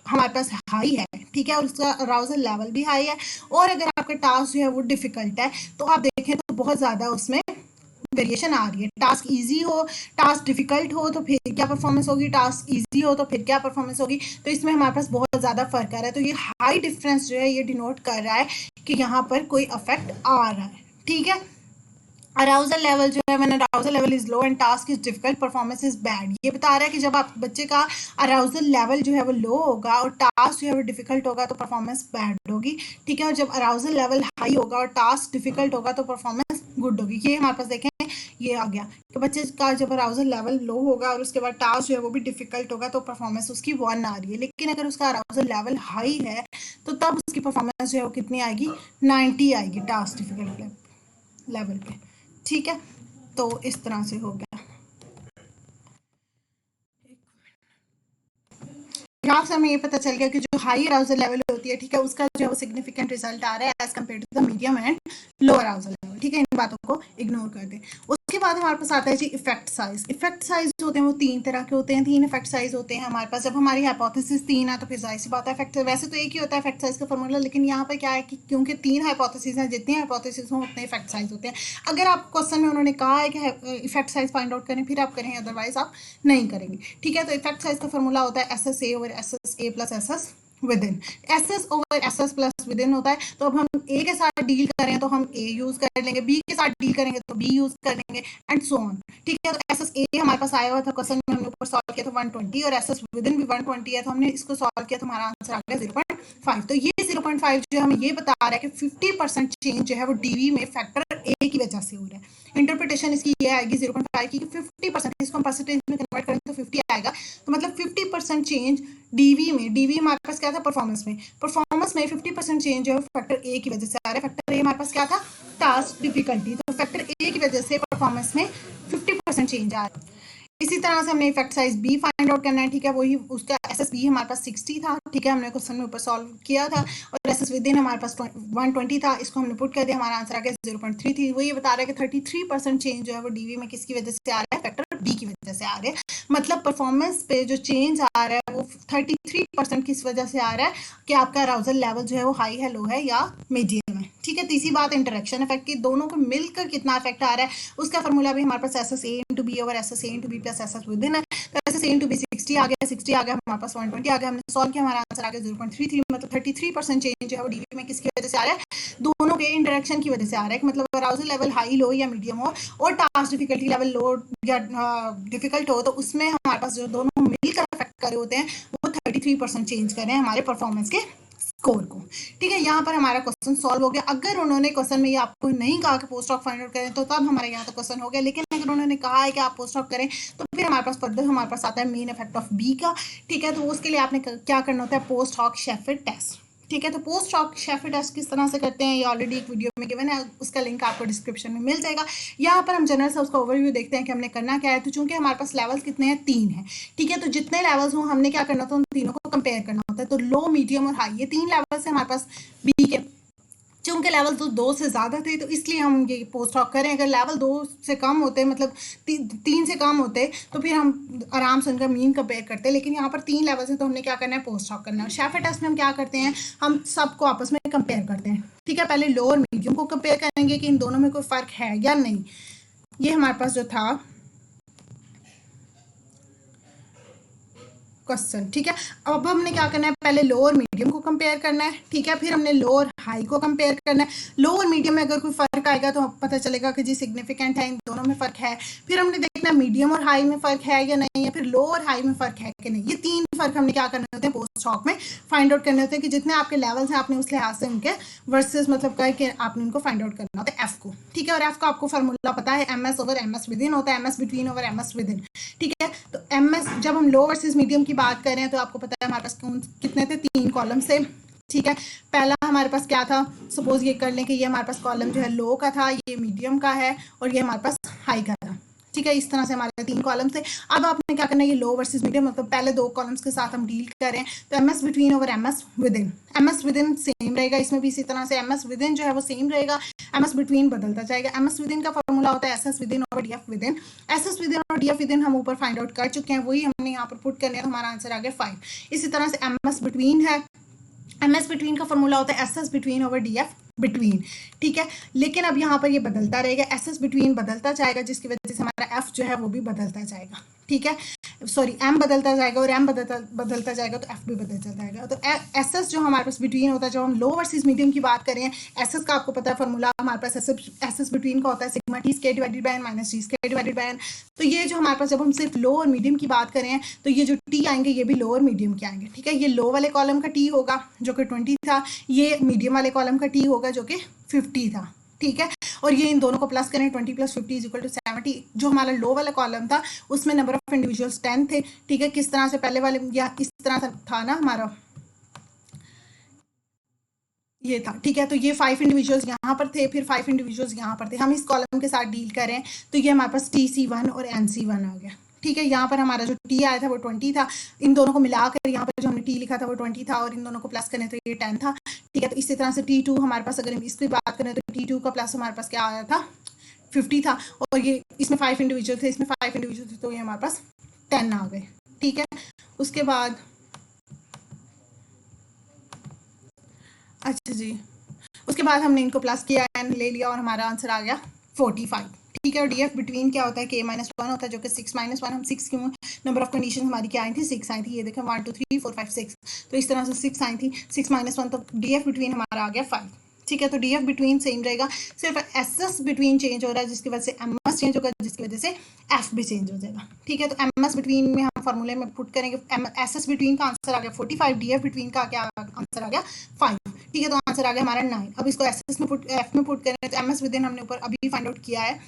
हमारे पास हाई है, ठीक है, और उसका अराउजल लेवल भी हाई है, और अगर आपका टास्क जो है वो डिफ़िकल्ट है, तो आप देखें तो बहुत ज़्यादा उसमें वेरिएशन आ रही है। टास्क इजी हो, टास्क डिफिकल्ट हो, तो फिर क्या परफॉर्मेंस होगी, टास्क इजी हो तो फिर क्या परफॉर्मेंस होगी। तो इसमें हमारे पास बहुत ज़्यादा फर्क आ रहा है। तो ये हाई डिफरेंस जो है ये डिनोट कर रहा है कि यहाँ पर कोई अफेक्ट आ रहा है, ठीक है। अराउजल लेवल जो है, मैंने arousal level is low and task is difficult, performance is bad, ये बता रहा है कि जब आप बच्चे का अराउजल लेवल जो है वो लो होगा और टास्क जो है वो डिफिकल्ट होगा, तो परफॉर्मेंस बैड होगी, ठीक है। और जब अराउजल लेवल हाई होगा और टास्क डिफिकल्ट होगा, तो परफॉर्मेंस गुड होगी। ये हमारे पास देखें, ये आ गया कि बच्चे का जब अराउजल लेवल लो होगा और उसके बाद टास्क जो है वो भी डिफिकल्ट होगा, तो परफॉर्मेंस उसकी 1 आ रही है। लेकिन अगर उसका अराउजल लेवल हाई है, तो तब उसकी परफॉर्मेंस जो है वो कितनी आएगी, 90 आएगी टास्क डिफिकल्ट लेवल पे, ठीक है। तो इस तरह से हो गया। ग्राफ से हमें ये पता चल गया कि जो हाई अराउजल लेवल होती है, ठीक है, उसका जो है वो सिग्निफिकेंट रिजल्ट आ रहा है as compared to the medium and low arousal level, ठीक है। इन बातों को इग्नोर कर दें। उसके बाद हमारे पास आता है जी इफेक्ट साइज। इफेक्ट साइज होते हैं वो 3 तरह के होते हैं, 3 इफेक्ट साइज होते हैं हमारे पास। जब हमारी हाइपोथेसिस 3 है, तो फिर जाहिर सी बात है इफेक्ट, वैसे तो एक ही होता है इफेक्ट साइज का फॉर्मूला, लेकिन यहाँ पर क्या है कि क्योंकि 3 हाइपोथेसिस हैं, जितनी हाइपोथेसिस हों उतने इफेक्ट साइज होते हैं। अगर आप क्वेश्चन में उन्होंने कहा है कि इफेक्ट साइज फाइंड आउट करें, फिर आप करेंगे, अदरवाइज आप नहीं करेंगे, ठीक है। तो इफेक्ट साइज का फॉर्मूला होता है S S A over S S A plus S S with in. S S over S S plus with in होता है। तो अब हम ए के साथ डील करें तो हम ए यूज कर लेंगे, बी के साथ डील करेंगे तो बी यूज कर लेंगे, एंड सो ऑन, ठीक है। तो एस एस ए हमारे पास आया हुआ था क्वेश्चन में, हमने ऊपर सॉल्व किया था 120, और एस एस विद इन भी 120 है, तो हमने इसको सॉल्व किया तो हमारा आंसर आ गया 0.5। तो ये 0.5 जो हमें ये बता रहा है कि 50% चेंज जो है वो डीवी में फैक्टर ए की वजह से हो रहा है। इंटरप्रिटेशन इसकी ये आएगी 0.5 की, 50%, इसको हम परसेंटेज में कन्वर्ट करेंगे तो 50 आएगा। तो मतलब 50% चेंज डीवी में, डीवी हमारे पास क्या था, परफॉर्मेंस में, परफॉर्मेंस में 50% चेंज जो है फैक्टर ए की वजह से आ रहा है। फैक्टर ए हमारे पास क्या था, टास्क डिफिकल्टी, तो फैक्टर ए की वजह से परफॉर्मेंस में 50% चेंज आ रहा है। इसी तरह से हमने effect size B find out करना है, ठीक है। वही उसका एस एस बी हमारे पास 60 था, ठीक है, हमने क्वेश्चन में ऊपर सॉल्व किया था, और एस एस विद इन हमारे पास 120 था, इसको हमने पुट कर दिया, हमारा आंसर आ गया 0.3 थी। वो ये बता रहा है कि 33% चेंज जो है वो डीवी में किसकी वजह से आ रहा है, फैक्टर बी की वजह से आ रहा है। मतलब परफॉर्मेंस पे जो चेंज आ रहा है वो 33% किस वजह से आ रहा है, कि आपका अराउजल लेवल जो है वो हाई है, लो है या मीडियम है, ठीक है। तीसरी बात इंटरेक्शन इफेक्ट की, दोनों को मिलकर कितना इफेक्ट आ रहा है, उसका फॉर्मूला भी हमारे पास S S A into B over S S A into B plus S S within है। तो S S A into B 60 60 आ गया, 60 आ गया, हमारे पास 120 आ गया, हमने सॉल्व किया, हमारा आंसर आ गया 0.33, मतलब 33% चेंज जो है वो डीवी में किसकी वजह से आ रहा है, दोनों के इंटरेक्शन की वजह से आ रहा है, मतलब अराउजल लेवल हाई लो या मीडियम हो और टास्क डिफिकल्टी लेवल लो या डिफिकल्ट हो, तो उसमें हमारे पास जो दोनों मिलकर अफेक्ट कर रहे होते हैं वो 33% चेंज कर रहे हैं हमारे परफॉर्मेंस के स्कोर को। ठीक है, यहाँ पर हमारा क्वेश्चन सॉल्व हो गया। अगर उन्होंने क्वेश्चन में ये आपको नहीं कहा कि पोस्ट ऑफ फाइंड आउट करें तो तब हमारे यहाँ तो क्वेश्चन हो गया, लेकिन अगर उन्होंने कहा है कि आप पोस्ट ऑफ करें तो फिर हमारे पास फर्दर हमारे पास आता है मेन इफेक्ट ऑफ बी का। ठीक है, तो उसके लिए आपने क्या करना होता है, पोस्ट हॉक शेफर्ड टेस्ट। ठीक है, तो पोस्ट हॉक शेफर्ड टेस्ट किस तरह से करते हैं ये ऑलरेडी एक वीडियो में गिवन है, उसका लिंक आपको डिस्क्रिप्शन में मिल जाएगा। यहाँ पर हम जनरल से उसका ओवरव्यू देखते हैं कि हमने करना क्या है। तो चूंकि हमारे पास लेवल्स कितने हैं, 3 हैं। ठीक है, तो जितने लेवल्स हों हमने क्या करना होता है, उन तीनों को कंपेयर करना होता है। तो लो, मीडियम और हाई, ये 3 लेवल्स हैं हमारे पास बी के। चूंकि लेवल तो 2 से ज़्यादा थे तो इसलिए हम ये पोस्ट हॉक करें। अगर लेवल 2 से कम होते, मतलब 3 से कम होते, तो फिर हम आराम से उनका मीन कंपेयर करते, लेकिन यहाँ पर 3 लेवल से तो हमने क्या करना है, पोस्ट हॉक करना है। शेफर्ड टेस्ट में हम क्या करते हैं, हम सबको आपस में कंपेयर करते हैं। ठीक है, पहले लो और मीडियम को कंपेयर करेंगे कि इन दोनों में कोई फ़र्क है या नहीं। ये हमारे पास जो था क्वेश्चन। ठीक है, अब हमने क्या करना है, पहले लो और मीडियम को कंपेयर करना है। ठीक है, फिर हमने लो और हाई को कंपेयर करना है। लो और मीडियम में अगर कोई फर्क आएगा तो पता चलेगा कि जी सिग्निफिकेंट है, इन दोनों में फर्क है। फिर हमने देखना मीडियम और हाई में फर्क है या नहीं है, फिर लो और हाई में फर्क है कि नहीं। ये 3 फर्क हमने क्या करने होते हैं, पोस्ट हॉक में फाइंड आउट करने होते हैं कि जितने आपके लेवल्स हैं आपने उस लिहाज से उनके वर्सेस मतलब कह के आपने उनको फाइंड आउट करना होता है एफ को। ठीक है, और एफ का आपको फार्मूला पता है, M S over M S within होता है, M S between over M S within. ठीक है, तो एम एस जब हम लो वर्सेस मीडियम की बात कर रहे हैं तो आपको पता है हमारे पास कितने थे, 3 कॉलम से। ठीक है, पहला हमारे पास क्या था, सपोज ये कर लें कि ये हमारे पास कॉलम जो है लो का था, ये मीडियम का है और ये हमारे पास हाई का था। ठीक है, इस तरह से हमारे 3 कॉलम थे। अब आपने क्या करना है, ये लो वर्सेस मीडियम, मतलब पहले 2 कॉलम्स के साथ हम डील करें तो M S between over M S within. M S within same रहेगा, इसमें भी इसी तरह से एम एस विद इन जो है वो सेम रहेगा, एम एस बिटवीन बदलता जाएगा। एम एस विद इन का फॉर्मूला होता है S S with in over D F with in. S S with in और डी एफ विद इन हम ऊपर फाइंड आउट कर चुके हैं, वही हमने यहाँ पर पुट करने, तो हमारा आंसर आ गया 5। इसी तरह से एम एस बिटवीन है, एम एस बिटवीन का फॉर्मूला होता है S S between over D F between. ठीक है, लेकिन अब यहाँ पर ये बदलता रहेगा, एस एस बिटवीन बदलता जाएगा, जिसकी वजह से हमारा एफ जो है वो भी बदलता जाएगा। ठीक है, सॉरी एम बदलता जाएगा और एम बदलता जाएगा तो एफ भी बदलता जाएगा। तो एस एस जो हमारे पास बिटवीन होता है, जब हम लो वर्सेस मीडियम की बात करें, एस एस का आपको पता है फॉर्मूला हमारे पास एस एस बिटवीन का होता है sigma T square divided by N minus T square divided by N. तो ये जो हमारे पास जब हम सिर्फ लो और मीडियम की बात करें तो ये जो टी आएंगे ये भी लो और मीडियम के आएंगे। ठीक है, ये लो वाले कॉलम का टी होगा जो कि 20 था, ये मीडियम वाले कॉलम का टी होगा जो कि 50 था। ठीक है, और ये इन दोनों को प्लस करें, 20 + 50 इज इक्वल टू 70। जो हमारा लो वाला कॉलम था उसमें नंबर ऑफ इंडिविजुअल्स 10 थे। ठीक है, किस तरह से पहले वाले या इस तरह था ना हमारा ये था। ठीक है, तो ये 5 इंडिविजुअल्स यहाँ पर थे, फिर 5 इंडिविजुअल्स यहाँ पर थे। हम इस कॉलम के साथ डील करें तो ये हमारे पास TC1 और NC1 आ गया। ठीक है, यहाँ पर हमारा जो टी आया था वो 20 था, इन दोनों को मिलाकर यहाँ पर जो हमने टी लिखा था वो 20 था और इन दोनों को प्लस करें तो ये 10 था। ठीक है, तो इसी तरह से T2 हमारे पास अगर हम इसकी बात करें तो T2 का प्लस हमारे पास क्या आया था, 50 था, और ये इसमें 5 इंडिविजुअल थे, इसमें 5 इंडिविजुअल थे, तो ये हमारे पास 10 आ गए। ठीक है, उसके बाद अच्छा जी, उसके बाद हमने इनको प्लस किया, एन ले लिया और हमारा आंसर आ गया 45। ठीक है, और डी एफ बिटवीन क्या होता है, K - 1 होता है जो कि 6 - 1, हम 6 की नंबर ऑफ कंडीशन हमारी क्या आई थी, 6 आई थी। ये देखें 1 2 3 4 5 6, तो इस तरह से 6 आई थी, 6 - 1, तो डी एफ बिटवीन हमारा आ गया 5। ठीक है, तो डी एफ बिटवीन सेम रहेगा, सिर्फ एस एस बिटवीन चेंज हो रहा है जिसकी वजह से एम एस चेंज होगा, जिसकी वजह से एफ भी चेंज हो जाएगा। ठीक है, तो एम एस बिटवीन में हम फॉर्मूले में पुट करेंगे, एस एस बिटवीन का आंसर आ गया 45, डी एफ बिटवीन का क्या आंसर आ गया 5। ठीक है, तो आंसर आ गया हमारा 9। अब इसको एस एस में पुट एफ में पुट करें तो एम एस विदिन हमने ऊपर अभी फाइंड आउट किया है,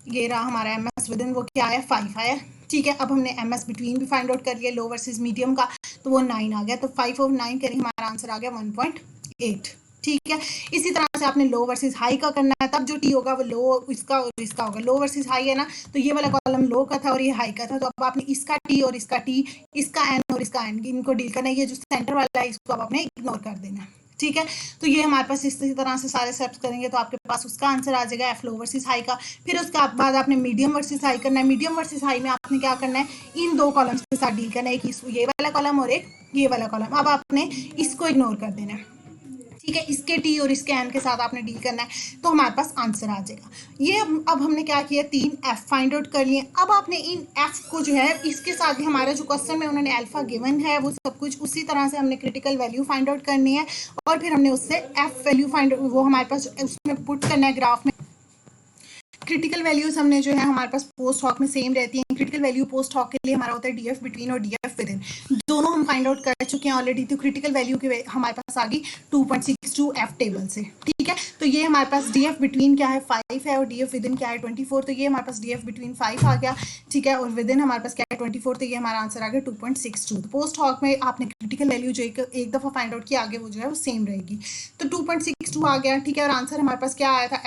ये रहा हमारा एम एस विदिन, वो क्या है 5 आया। ठीक है, अब हमने एम एस बिटवीन भी फाइंड आउट कर लिया लो वर्सेस मीडियम का, तो वो 9 आ गया, तो 5 और 9 करें हमारा आंसर आ गया 1.8। ठीक है, इसी तरह से आपने लो वर्सेस हाई का करना है, तब जो टी होगा वो लो इसका और इसका होगा। लो वर्सेस हाई है ना, तो ये वाला कॉलम लो का था और ये हाई का था, तो अब आपने इसका टी और इसका टी, इसका एन और इसका एन, इनको डील करना है। ये जो सेंटर वाला है इसको अब आपने इग्नोर कर देना है। ठीक है, तो ये हमारे पास इसी तरह से सारे स्टेप्स करेंगे तो आपके पास उसका आंसर आ जाएगा एफ लो वर्सेस हाई का। फिर उसके बाद आपने मीडियम वर्सेस हाई करना है। मीडियम वर्सेस हाई में आपने क्या करना है, इन 2 कॉलम्स के साथ डील करना है, एक ये वाला कॉलम और एक ये वाला कॉलम। अब आपने इसको इग्नोर कर देना है। ठीक है, इसके टी और इसके एन के साथ आपने डील करना है, तो हमारे पास आंसर आ जाएगा। ये अब हमने क्या किया, 3 एफ फाइंड आउट कर लिए। अब आपने इन एफ को जो है इसके साथ ही हमारा जो क्वेश्चन में उन्होंने अल्फा गिवन है वो सब कुछ उसी तरह से हमने क्रिटिकल वैल्यू फाइंड आउट करनी है, और फिर हमने उससे एफ वैल्यू फाइंड वो हमारे पास उसमें पुट करना है ग्राफ में। क्रिटिकल वैल्यूज हमने जो है हमारे पास पोस्ट हॉक में सेम रहती हैं। क्रिटिकल वैल्यू पोस्ट हॉक के लिए हमारा होता है डीएफ बिटवीन और डीएफ विद इन, दोनों हम फाइंड आउट कर चुके हैं ऑलरेडी। तो क्रिटिकल वैल्यू की हमारे पास आ गई 2.62 एफ टेबल से। ठीक है, तो ये हमारे पास डीएफ बिटवीन क्या है 5 है, और डीएफ विद इन क्या है 24। तो ये हमारे पास डीएफ बिटवीन 5 आ गया। ठीक है, और विद इन हमारे पास क्या है 24। तो ये हमारा आंसर आ गया 2.62। पोस्ट हॉक में आपने क्रिटिकल वैल्यू जो एक दफा फाइंड आउट किया, आगे वो जो है वो सेम रहेगी। तो 2.62 आ गया। ठीक है, और आंसर हमारे पास क्या आया था,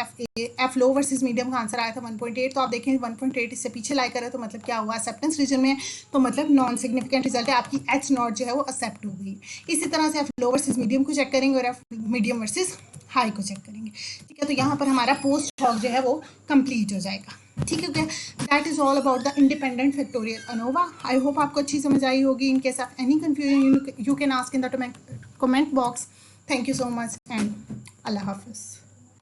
एफ लो वर्सेस मीडियम का आंसर आया था 1.8। तो आप देखें 1.8 इससे पीछे लाई करे, तो मतलब क्या हुआ, एक्सेप्टेंस रीजन में, तो मतलब नॉन सिग्निफिकेंट रिजल्ट है, आपकी एच नॉट जो है वो एक्सेप्ट हो गई। इसी तरह से एफ लो वर्सेस मीडियम को चेक करेंगे और एफ मीडियम वर्सेस हाई को चेक करेंगे। ठीक है, तो यहाँ पर हमारा पोस्ट हॉक जो है वो कंप्लीट हो जाएगा। ठीक है, that is all about the independent factorial ANOVA. I hope आपको अच्छी समझ आई होगी। In case of any confusion you can ask in the comment box. Thank you so much and अल्लाह हाफिज़।